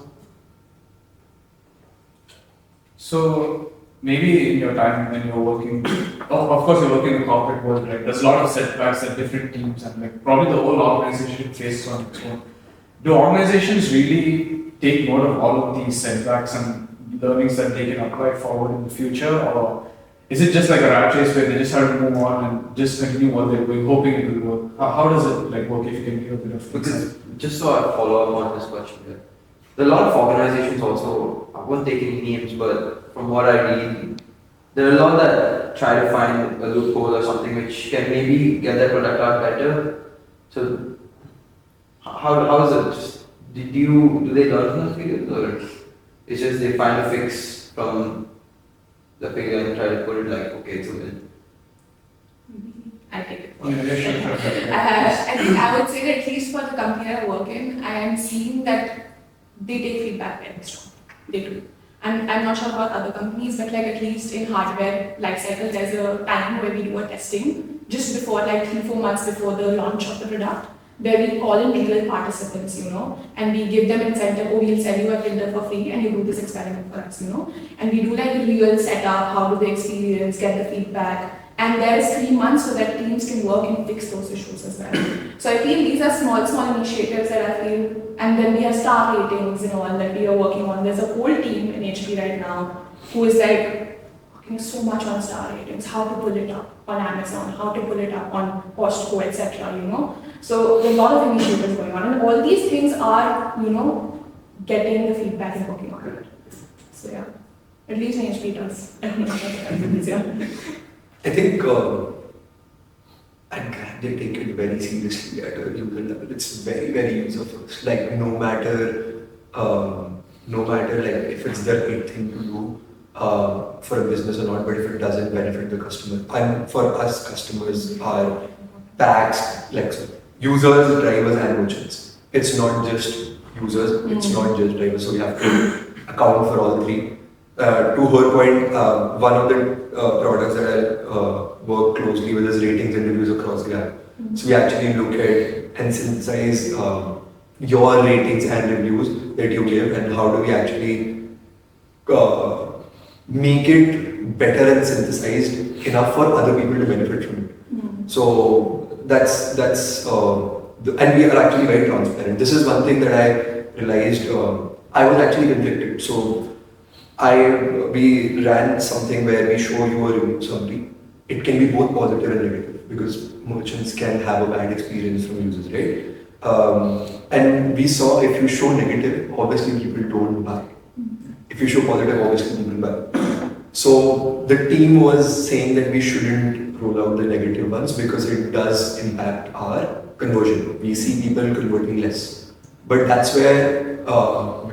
So maybe in your time when you're working, of course you're working in the corporate world, right? There's a lot of setbacks at different teams and like probably the whole organization faces on its own. Do organizations really take note of all of these setbacks and learnings that they can apply forward in the future, or is it just like a rat race where they just have to move on and just continue what they're doing, hoping it will work? How does it like work, if you can give a bit of Because just so I follow up on this question here, there are a lot of organizations also, I won't take any names, but from what I read, there are a lot that try to find a loophole or something which can maybe get their product out better. So how is it? Just, do they learn from those videos, or it's just they find a fix from the figure and try to put it like, okay, it's a win? I take it. Yeah, I think I would say that at least for the company that I work in, I am seeing that they take feedback very strong. They do. And I'm not sure about other companies, but like at least in hardware lifecycle, there's a time where we do a testing just before, like 3-4 months before the launch of the product, where we call in real participants, and we give them incentive, we'll sell you a printer for free and you do this experiment for us, and we do like a real setup, how do they experience, get the feedback, and there is 3 months so that teams can work and fix those issues as well. So I feel these are small initiatives that I feel, and then we have star ratings and all that we are working on. There's a whole team in HP right now who is like working so much on star ratings, how to pull it up on Amazon, how to pull it up on Costco, etc. So there's a lot of initiatives going on, and all these things are, getting the feedback and working on it. So yeah, at least in HP does. I think at Grab they take it very seriously at a user level. It's very, very user first. Like no matter like if it's the right thing to do for a business or not, but if it doesn't benefit the customer, and for us customers are packs, like users, drivers and merchants. It's not just users, it's not just drivers, so we have to account for all three. To her point, one of the products that I work closely with is ratings and reviews across Grab. So we actually look at and synthesize your ratings and reviews that you give, and how do we actually make it better and synthesized enough for other people to benefit from it. So that's and we are actually very transparent. This is one thing that I realized. I was actually conflicted. So we ran something where we show you a review summary. It can be both positive and negative because merchants can have a bad experience from users, right? And we saw if you show negative, obviously people don't buy. If you show positive, obviously people buy. So the team was saying that we shouldn't roll out the negative ones because it does impact our conversion. We see people converting less. But that's where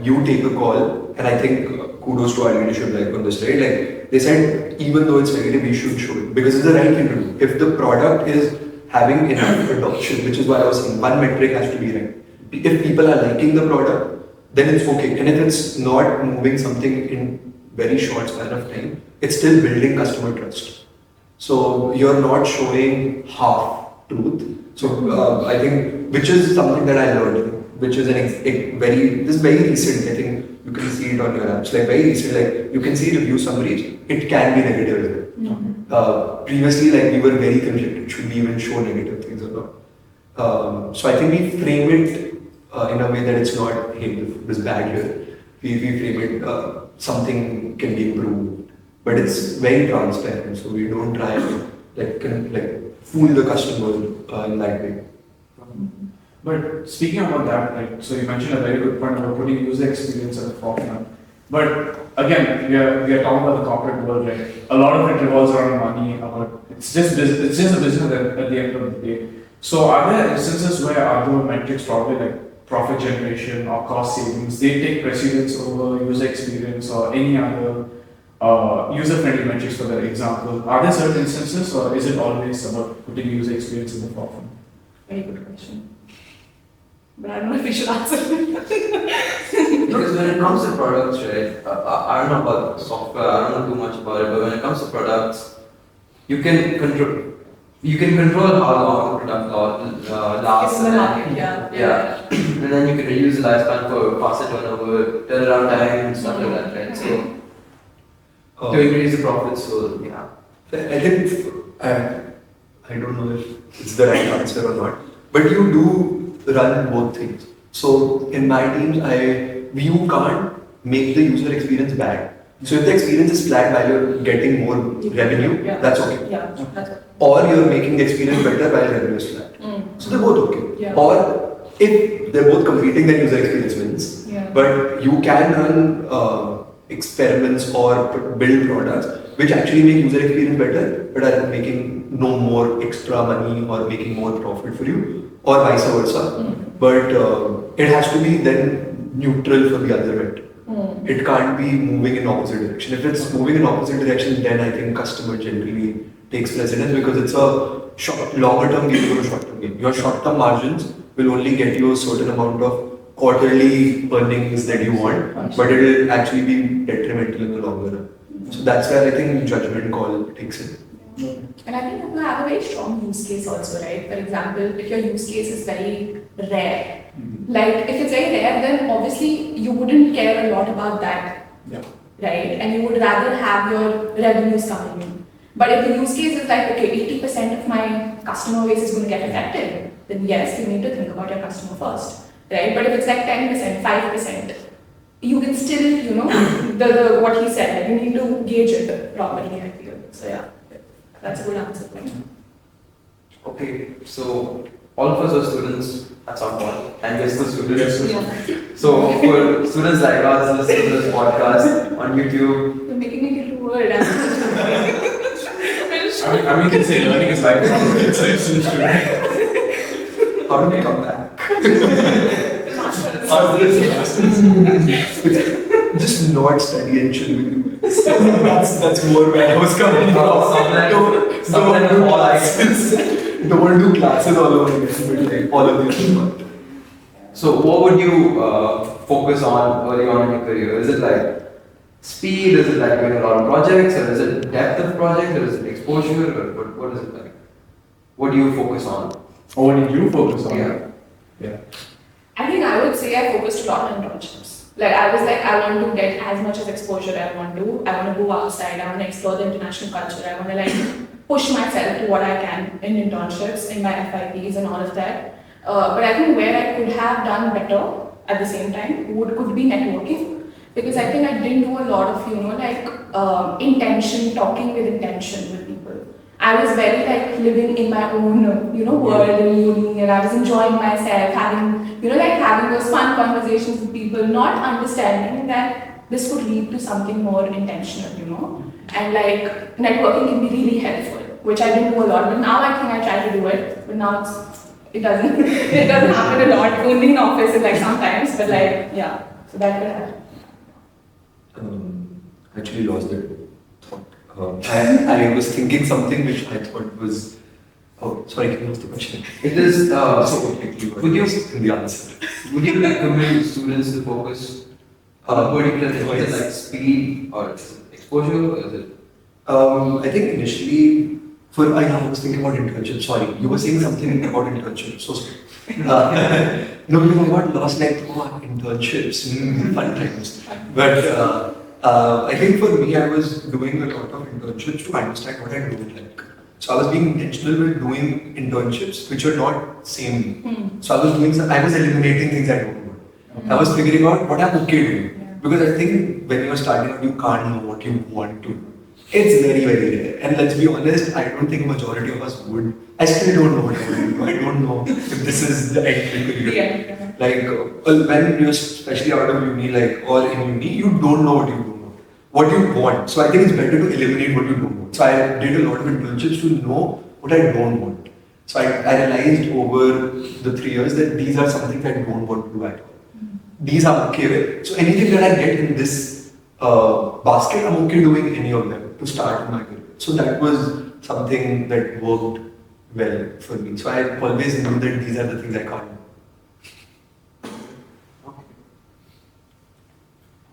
you take a call, and I think kudos to our leadership on this, right? Like they said, even though it's negative, we should show it because it's the right thing to do. If the product is having enough adoption, which is why I was saying one metric has to be right. If people are liking the product, then it's okay. And if it's not moving something in very short span of time, it's still building customer trust. So you're not showing half truth. So I think, which is something that I learned, which is very recent. I think you can see it on your apps. Like very recent, like you can see review summaries. It can be negative. Previously, like we were very conflicted. Should we even show negative things or not? So I think we frame it in a way that it's not, hey, this bad here. We frame it, something can be improved, but it's very transparent. So we don't try and like fool the customer in that way. But speaking about that, like, so you mentioned a very good point about putting user experience at the forefront. But again, we are talking about the corporate world, right? A lot of it revolves around money. It's just a business at the end of the day. So are there instances where other metrics, probably like profit generation or cost savings, they take precedence over user experience or any other user-friendly metrics, for that example? Are there certain instances, or is it always about putting user experience in the forefront? Very good question. But I don't know if we should answer it. Because when it comes to products, right, I don't know about software, I don't know too much about it, but when it comes to products, you can control how long the product lasts. It's in the market, yeah. And then you can reduce the lifespan for faster turnover, turnaround time, and stuff like that, right? So, to increase the profits, so yeah. I think, I don't know if it's the right answer or not, but you do run both things. So in my teams, you can't make the user experience bad. So if the experience is flat while you're getting more revenue, that's okay. Yeah, that's okay. Or you're making the experience better while revenue is flat. So they're both okay. Yeah. Or if they're both competing, then user experience wins. Yeah. But you can run experiments or build products which actually make user experience better, but are making no more extra money or making more profit for you, or vice versa. But it has to be then neutral for the other end. It can't be moving in opposite direction. If it's moving in opposite direction, then I think customer generally takes precedence because it's a longer term game or a short term game. Your short term margins will only get you a certain amount of quarterly earnings that you want, but it will actually be detrimental in the longer run. So that's where I think judgment call takes it. And I think you have a very strong use case also, right? For example, if your use case is very rare, like if it's very rare, then obviously you wouldn't care a lot about that, right? And you would rather have your revenues coming in. But if the use case is like, okay, 80% of my customer base is going to get affected, then yes, you need to think about your customer first, right? But if it's like 10%, 5%, you can still, the what he said, like you need to gauge it properly, I feel. So yeah, that's a good answer for me. Okay, so all of us are students at some point, and we're still students. Yeah. So for students like us listening to this podcast on YouTube, You're making me feel too old. I mean, you can say learning is lifelong. It's How do we come back? Just not study and chill with you. That's more where I was coming from. something all classes. Don't do classes all over again, but like all of the So what would you focus on early on in your career? Is it like speed? Is it like doing a lot of projects? Or is it depth of project? Or is it exposure? Or what is it like? What do you focus on? Or what did you focus on? Yeah. I think I would say I focused a lot on internships. Like I was like, I want to get as much as exposure I want to. I want to go outside. I want to explore the international culture. I want to like push myself to what I can in internships, in my FIPs and all of that. But I think where I could have done better at the same time could be networking. because I think I didn't do a lot of, intention, talking with intention with people. I was very like living in my own, world in uni, and I was enjoying myself, having those fun conversations with people, not understanding that this could lead to something more intentional. And like networking can be really helpful, which I didn't do a lot, but now I think I try to do it. But now it doesn't it doesn't happen a lot. Only in office and like sometimes, but like yeah. So that could happen. Actually lost it. I was thinking something which I thought was. Oh, sorry, can you ask the question? It is, So quickly, would you- in the answer? would you recommend students to focus on a particular thing? Is it like speed or exposure or is it? I think initially, I was thinking about internships. Sorry, you were saying something about internships. So sorry. No, because I got lost like, internships, fun times. But I think for me, I was doing a lot of internships to understand what I don't like. So I was being intentional with doing internships which were not same. So I was eliminating things I don't want. I was figuring out what I'm okay doing. Because I think when you're starting out, you can't know what you want to do. It's very, very rare. And let's be honest, I don't think majority of us would. I still don't know what I want to do. I don't know if this is the ideal career. Yeah. Like, when you're especially out of uni, or in uni, you don't know what you don't know. What you want. So I think it's better to eliminate what you don't want. So I did a lot of internships to know what I don't want. So I realized over the 3 years that these are something I don't want to do at all. These I'm okay with. So anything that I get in this basket, I'm okay doing any of them to start my career. So that was something that worked well for me. So I always knew that these are the things I can't do.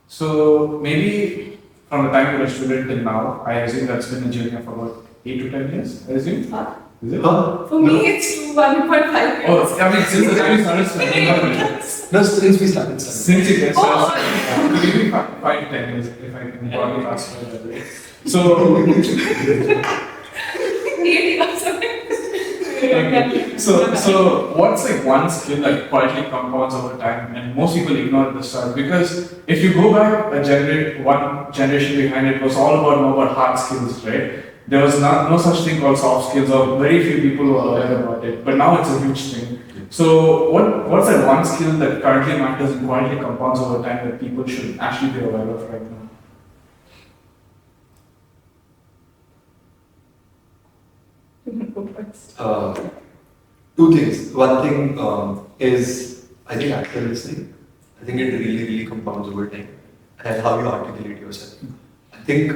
So maybe from the time you were a student till now, I assume that's been a journey of about 8 to 10 years, I assume? Huh? Is it? For me, it's 1.5 years. Oh, I mean, since the time you started studying, not really. No, since we started studying. Since you Oh. started studying, maybe 5 to 10 years, if I can probably classify that way. So, 8 or something. okay. So what's like one skill that quietly compounds over time and most people ignore at the start? Because if you go back one generation behind, it was all about more about hard skills, right? There was no such thing called soft skills, or very few people were aware about it. But now it's a huge thing. So what's that one skill that currently matters and quietly compounds over time that people should actually be aware of right now? Two things. One thing is, I think, active listening. I think it really, really compounds over time. And how you articulate yourself. I think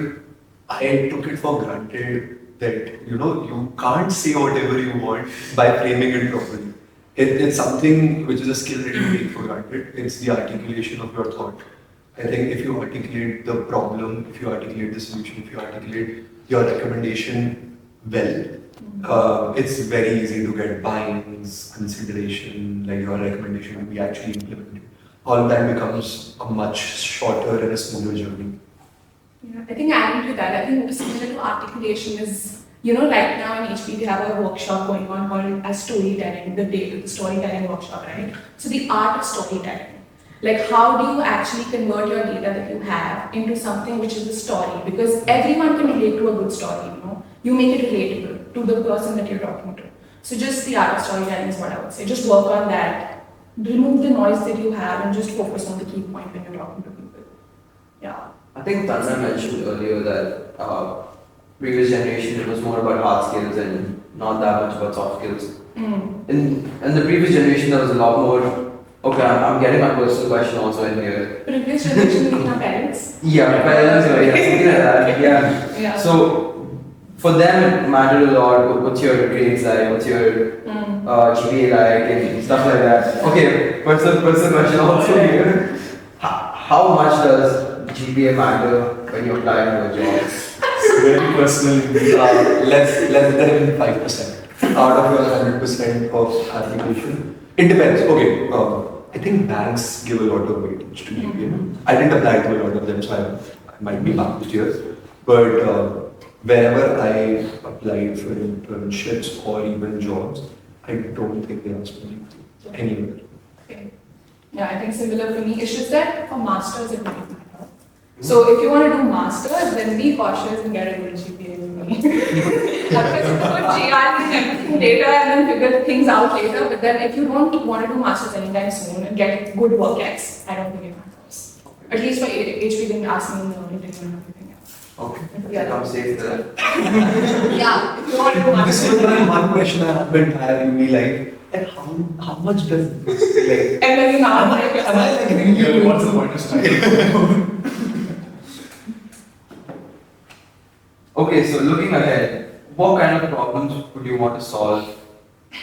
I took it for granted that, you can't say whatever you want by framing it properly. It's something which is a skill that you take for granted. It's the articulation of your thought. I think if you articulate the problem, if you articulate the solution, if you articulate your recommendation well, it's very easy to get buy-ins, consideration, like your recommendation will be actually implemented. All of that becomes a much shorter and a smoother journey. Yeah, I think adding to that, I think similar to articulation is, right now in HP we have a workshop going on called as storytelling, the storytelling workshop, right? So the art of storytelling. Like how do you actually convert your data that you have into something which is a story? Because everyone can relate to a good story, You make it relatable to the person that you're talking to. So just the art of storytelling is what I would say. Just work on that. Remove the noise that you have and just focus on the key point when you're talking to people. Yeah. I think Tanna mentioned earlier that previous generation it was more about hard skills and not that much about soft skills. In the previous generation there was a lot more. Okay, I'm getting my personal question also in here. Previous generation meaning our parents. Yeah, parents, something like that. Yeah. So for them it mattered a lot. What's your grades like? What's your GPA like and stuff like that. Okay, personal question also here. How much does GPA matter when you apply for a job? Very personal. Less than 5% out of your 100% of application. It depends. Okay, I think banks give a lot of weightage to GPA. I didn't apply to a lot of them, so I might be biased here. But wherever I applied for internships or even jobs, I don't think they asked me anywhere. Okay. Yeah, I think similar for me. It's just that for masters it might matter. So if you want to do masters, then be cautious and get a good GPA with me. Otherwise, you put GRE and everything later and then figure things out later. But then if you don't want to do masters anytime soon and get good work ex, I don't think it matters. At least for HP, didn't ask me in the interview and everything else. Okay. Yeah. I'm safe there. Yeah, if you want to do This masters. is one question I have been having me like, and how much does like And then now, am I like really What's the point of studying? Okay, so looking ahead, what kind of problems would you want to solve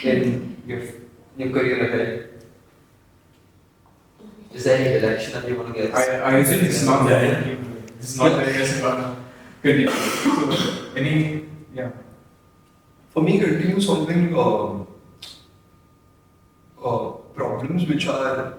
in your career ahead? Is there any direction that you want to get? I think it's not there. It's not there. Yes, continue. So, yeah. for me continue solving problems which are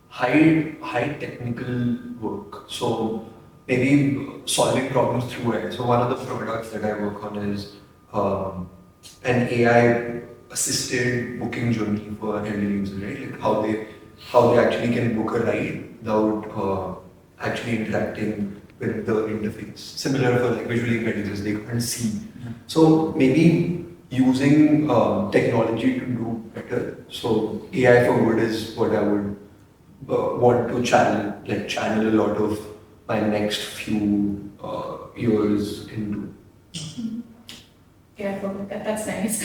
high technical work. So maybe solving problems through AI. So one of the products that I work on is an AI assisted booking journey for elderly users, right? Like how they actually can book a ride without actually interacting with the interface. Similar for like visually impaired users, they can't see. So maybe using technology to do better. So AI for good is what I would want to channel a lot of my next few years into. Yeah, that's nice. I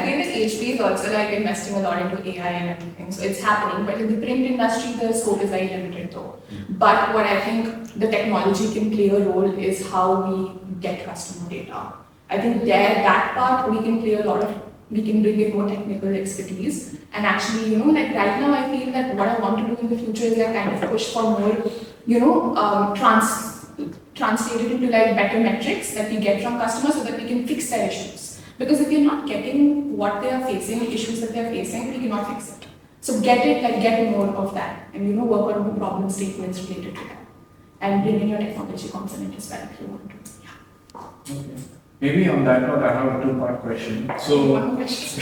feel that HP is also like investing a lot into AI and everything, so it's happening. But in the print industry, the scope is very limited though. But what I think the technology can play a role is how we get customer data. I think that part we can play a lot of. We can bring in more technical expertise, and actually, like right now, I feel that what I want to do in the future is like kind of push for more, translated into like better metrics that we get from customers so that we can fix their issues. Because if you're not getting what they are facing, issues that they are facing, we cannot fix it. So get more of that, and work on the problem statements related to that, and bring in your technology component as well if you want to. Yeah. Okay. Maybe on that note, I have a two-part question. So, One question.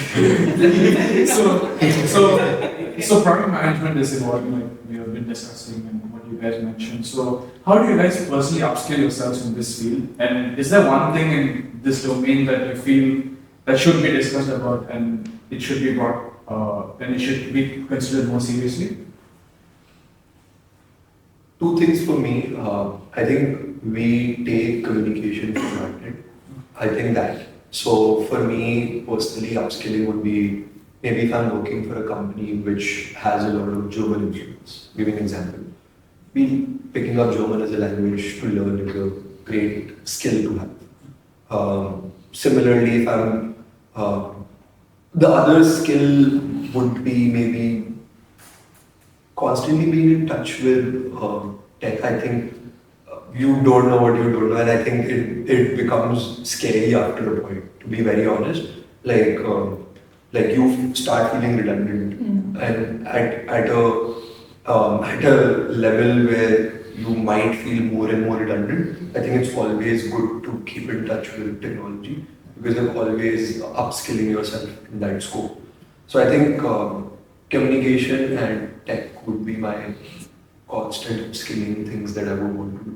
so product management is evolving, like we have been discussing and what you guys mentioned. So, how do you guys personally upskill yourselves in this field? And is there one thing in this domain that you feel that should be discussed about and it should be brought, and it should be considered more seriously? Two things for me. I think we take communication for granted. I think that. So for me personally, upskilling would be maybe if I'm working for a company which has a lot of German influence. Give an example. Picking up German as a language to learn is a great skill to have. Similarly, if I'm the other skill would be maybe constantly being in touch with tech. I think you don't know what you don't know, and I think it becomes scary after a point. To be very honest, like you start feeling redundant, and at a level where you might feel more and more redundant. I think it's always good to keep in touch with technology because you're always upskilling yourself in that scope. So I think communication and tech would be my constant upskilling things that I would want to do.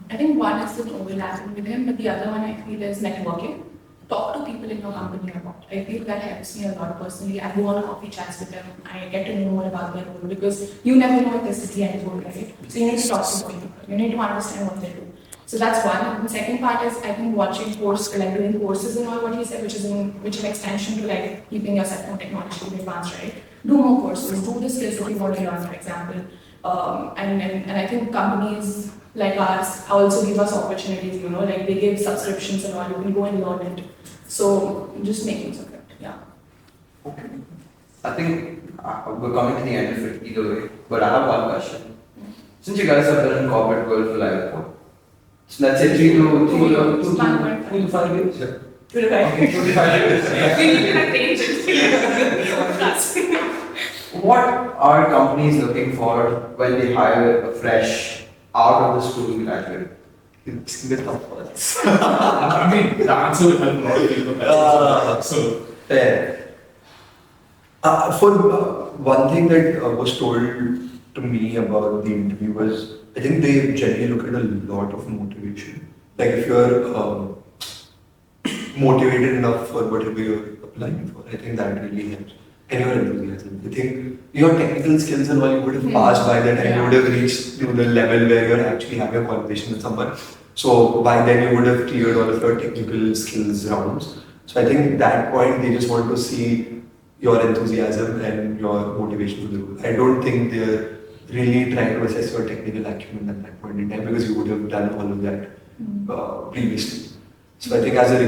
I think one is the overlapping with him, but the other one I feel is networking. Talk to people in your company a lot. I feel that helps me a lot personally. I go on coffee chats with them. I get to know more about their role because you never know if this is the end goal, right? So you need to talk to people. You need to understand what they do. So that's one. And the second part is I think watching doing courses and all what he said, which is an extension to like keeping yourself more technologically advanced, right? Do more courses. Do the skills that you want to learn, for example. And I think companies like ours also give us opportunities, like they give subscriptions and all, you can go and learn it. So just make use of it, yeah. Okay. I think we're coming to the end of it either way, but I have one question. Since you guys have been in corporate world for like what? So let's say 3 to 5 years? Yeah. 2 to 5 Okay, 2 to 5 years. We need to have agents. What are companies looking for when they hire a fresh out of the school graduate? It's the tough ones. I mean, the answer will help a lot of people. So, For one thing that was told to me about the interview was, I think they generally look at a lot of motivation. Like if you're motivated enough for whatever you're applying for, I think that really helps. And your enthusiasm. I think your technical skills and all you would have passed by the time you would have reached to the level where you're actually having a conversation with someone. So by then you would have cleared all of your technical skills rounds. So I think at that point they just want to see your enthusiasm and your motivation for the role. I don't think they're really trying to assess your technical acumen at that point in time because you would have done all of that previously. So I think as a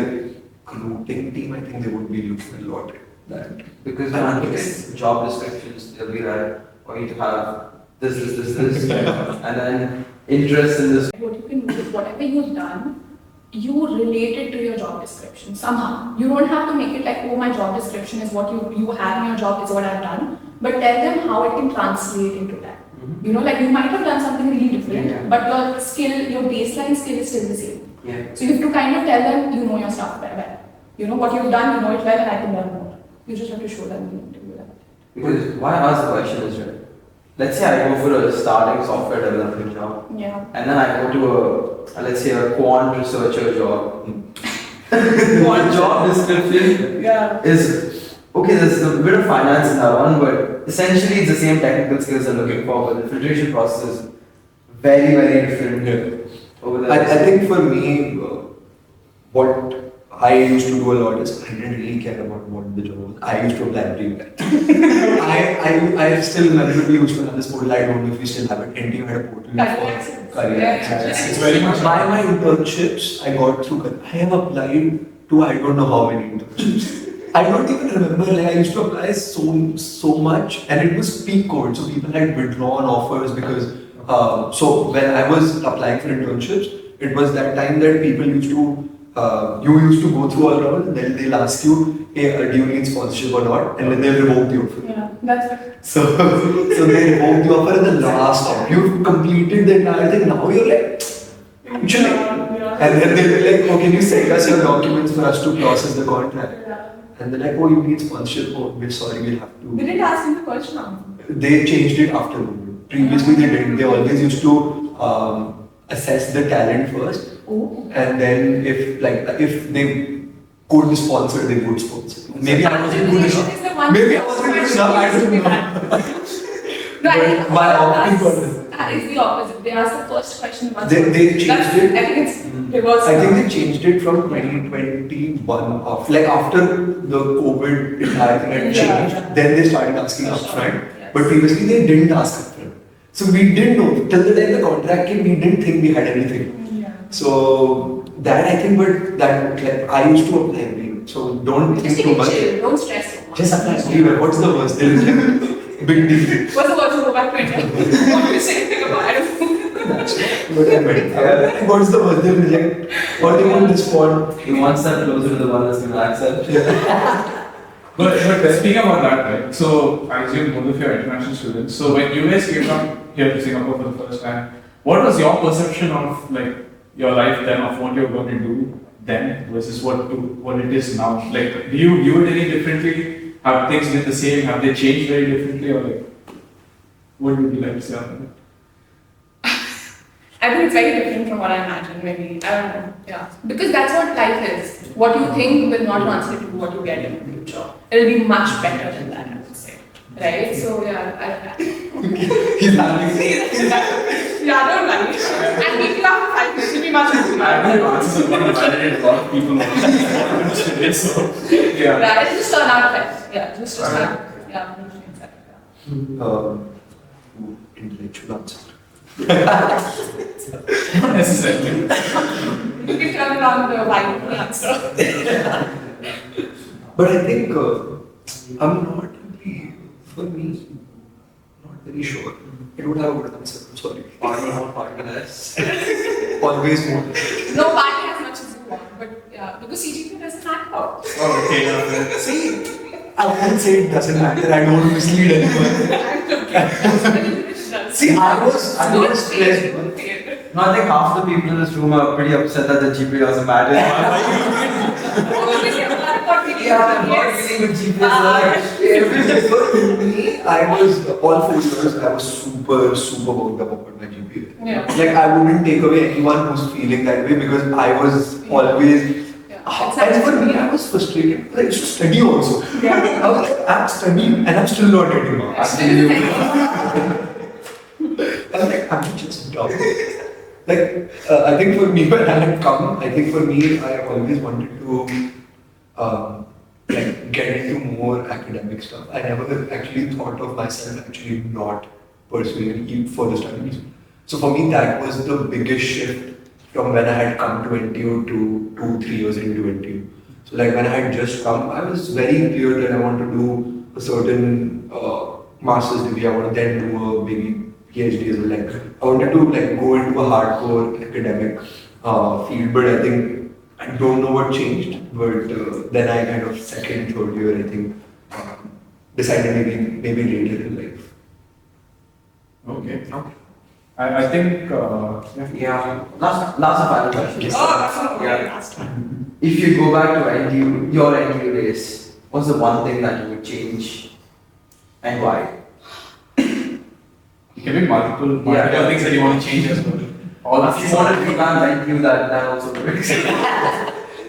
recruiting team, I think they would be looking a lot at that. Because when I look at job descriptions, they'll be like, oh, you need to have this, and then interest in this. What you can do is whatever you've done, you relate it to your job description somehow. You don't have to make it like, oh, my job description is what you have in your job, is what I've done. But tell them how it can translate into that. You know, like you might have done something really different, but your skill, your baseline skill is still the same. Yeah. So you have to kind of tell them, you know your stuff very well. You know what you've done, you know it well, and I can learn more. You just have to show them the interview that. Because why I ask the question is, right, let's say I go for a starting software development job, Yeah. and then I go to let's say a quant researcher job. One job description is, okay, there's a bit of finance in that one, but essentially it's the same technical skills I'm looking for, but the filtration process is very, very different over there. I think for me, what I used to do a lot is I didn't really care about what the job was. I used to apply everywhere. I still remember we used to have this portal. I don't know if we still have it. NTU had a portal for career access. It's very much. By my internships, I got through. I have applied to I don't know how many internships. I don't even remember. Like I used to apply so much, and it was peak code. So people had withdrawn offers because. So when I was applying for internships, it was that time that people used to. You used to go through all rounds, and then they'll ask you, hey, do you need sponsorship or not? And then they'll revoke the offer. Yeah, that's it. So they revoke the offer at the last stop. You've completed the entire thing, now you're like, actually. And then they'll be like, oh, can you send us your documents for us to process the contract? And they're like, oh, you need sponsorship. Oh, we're sorry, we'll have to. They didn't ask him the first round. They changed it after COVID. Previously, they didn't. They always used to assess the talent first. Oh. And then if they could sponsor, they would sponsor. Maybe I wasn't good enough. Maybe I wasn't good enough. I don't know. No, I think my opting for it. It's the opposite. They asked the first question once. They changed it. I think it's reversed. I think they changed it from 2021 like after the COVID entire thing had changed. Then they started asking upfront. Yes. But previously they didn't ask upfront. So we didn't know. Till the time the contract came, we didn't think we had anything. So that I think, but that like I used to apply everywhere. So don't Just think take too it much. chill. Don't stress too much. Just apply everywhere. What's the worst? Big deal. What's the worst to go back to India? What do you say anything about? I don't know. What I meant. What's the worst? They reject or they won't respond. He wants that closer to the one that's going to accept. But speaking about that, right? So I assume both of you are international students. So when you guys came down here to Singapore for the first time, what was your perception of like your life then, of what you're going to do then versus what it is now? Like, do you view it any differently? Have things been the same? Have they changed very differently, or like, what would you like to say on that? I think it's very different from what I imagined, maybe. I don't know. Yeah. Because that's what life is. What you think will not translate to what you get in the future. It'll be much better than that, I would say. Right? So, yeah. He's laughing. Yeah, don't worry. And maybe after 5 years, you'll be much happier. I think answers are going to validate a lot of people on so yeah. Yeah, it'll just turn out better. Yeah, just start. Yeah, Intellectual answer. Not necessarily. You can turn around the white answer. But I think I'm not really, for me, not very sure. I don't have a good answer. I'm sorry. Partner less. Always more. No party as much as you want, but yeah, because CGPA doesn't matter. Oh, okay. Yeah. See, I won't say it doesn't matter. I don't mislead anyone. I'm joking. See, I was stressed. No, I think half the people in this room are pretty upset that the GPA doesn't matter. I'm not Yes. really with GPS. For me, I was all 4 years. I was super worked up about my GPA. Yeah. Like I wouldn't take away anyone who's feeling that way because I was always. Yeah. And for me, I was frustrated. I used to study also. Yeah. I was like, I'm studying and I'm still not getting marks. I'm like, I'm just dumb. Like, I think for me, when I had come, I think for me, I always wanted to like get into more academic stuff. I never actually thought of myself actually not pursuing further studies. So for me, that was the biggest shift from when I had come to NTU to 2-3 years into NTU. So like when I had just come, I was very clear that I want to do a certain master's degree. I want to then do a maybe PhD as well. Like I wanted to like go into a hardcore academic field, but I think I don't know what changed. But then I kind of second, third year, I think decided maybe later in life. Okay. I think. Yeah. Last and final question. Yes. Yeah. If you go back to NTU, your NTU days, what's the one thing that you would change and why? It can be multiple Yeah. things that you want to change as well. All If you wanted to revamp NTU, that also works.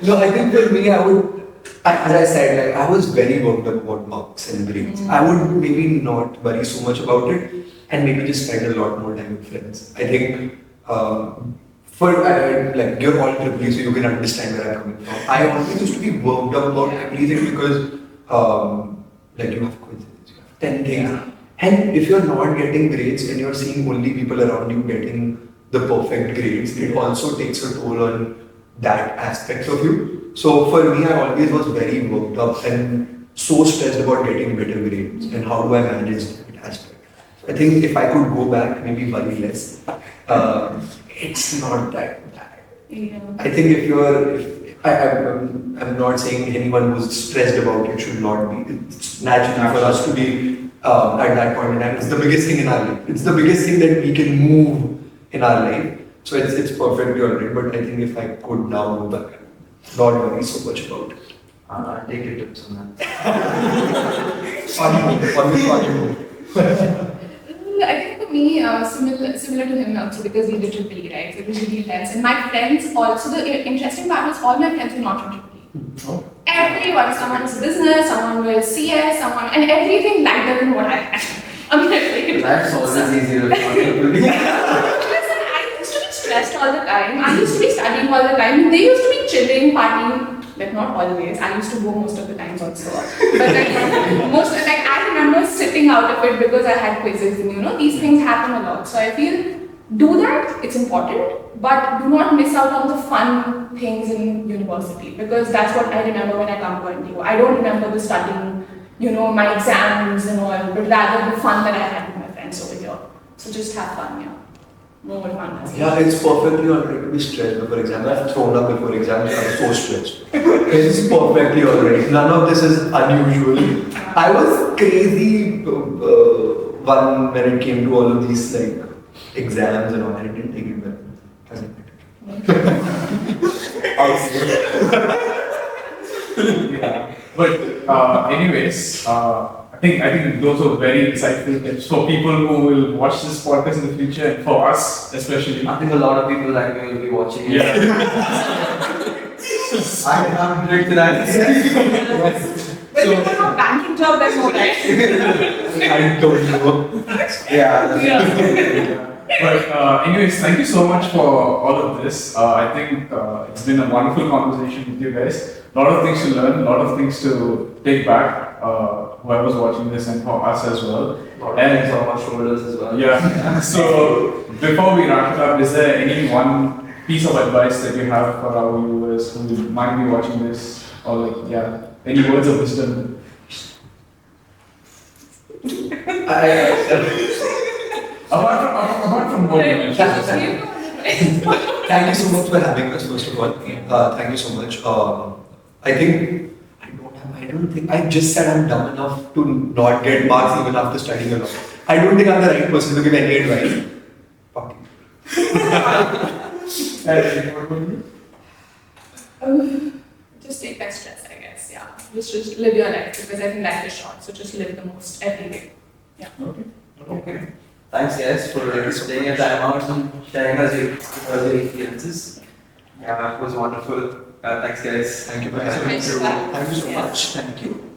No, I think for me, I would, as I said, like I was very worked up about marks and grades. I would maybe not worry so much about it and maybe just spend a lot more time with friends. I think like you're all triple, so you can understand where I'm coming from. I always used to be worked up about everything because like you have quizzes, you have 10 things. And if you're not getting grades and you're seeing only people around you getting the perfect grades, it also takes a toll on that aspect of you. So for me, I always was very worked up and so stressed about getting better grades and how do I manage that aspect. I think if I could go back, maybe worry less. It's not that bad. Yeah. I think I'm not saying anyone who's stressed about it should not be. It's natural for us to be at that point in time. It's the biggest thing in our life. It's the biggest thing that we can move in our life. So it's perfectly alright. But I think if I could now go back, not worry so much about it. I'll take your tips on that. I think for me, similar to him also because we did triple E, right? So it was really intense. And my friends also, the interesting part was all my friends were not from triple E. Oh. Everyone, someone was business, someone was CS, and everything lighter than what I had. I mean, like, Life's always easier if not triple E. Listen, I used to be stressed all the time. I used to be studying all the time. They used to be chilling, partying. Like not always. I used to go most of the times also. But like I remember sitting out of it because I had quizzes and these things happen a lot. So I feel do that, it's important, but do not miss out on the fun things in university because that's what I remember when I come to NTU. I don't remember the studying, my exams and all, but rather the fun that I had with my friends over here. So just have fun, yeah. More fun. Yeah, it's perfectly alright to be stressed before exams. I've thrown up before exams. I'm so stressed. It's perfectly alright. None of this is unusual. I was crazy when it came to all of these like exams and all. I didn't take it well. Yeah. But anyways, I think those are very insightful tips for people who will watch this podcast in the future, and for us especially. I think a lot of people like me will be watching it. Yeah. I have to tonight. But you have a banking job, that's more right. I don't know. Yeah. But anyways, thank you so much for all of this. I think it's been a wonderful conversation with you guys. A lot of things to learn, a lot of things to take back. Whoever's watching this and for us as well. And on our shoulders as well. Yeah. So before we wrap it up, is there any one piece of advice that you have for our viewers who might be watching this, or any words of wisdom? Apart from what you mentioned. Thank you so much for having us, first of all. Thank you so much. I don't think, I just said I'm dumb enough to not get marks even after studying a lot. I don't think I'm the right person to give any advice. Fuck you. Just just take less stress, I guess. Yeah, just live your life because I think life is short. So just live the most every day. Yeah. Okay. Thanks, guys, for taking your time out and sharing us your experiences. Yeah, it was wonderful. Thanks, guys. Thank you. Thank you. Thank you so much. Thank you.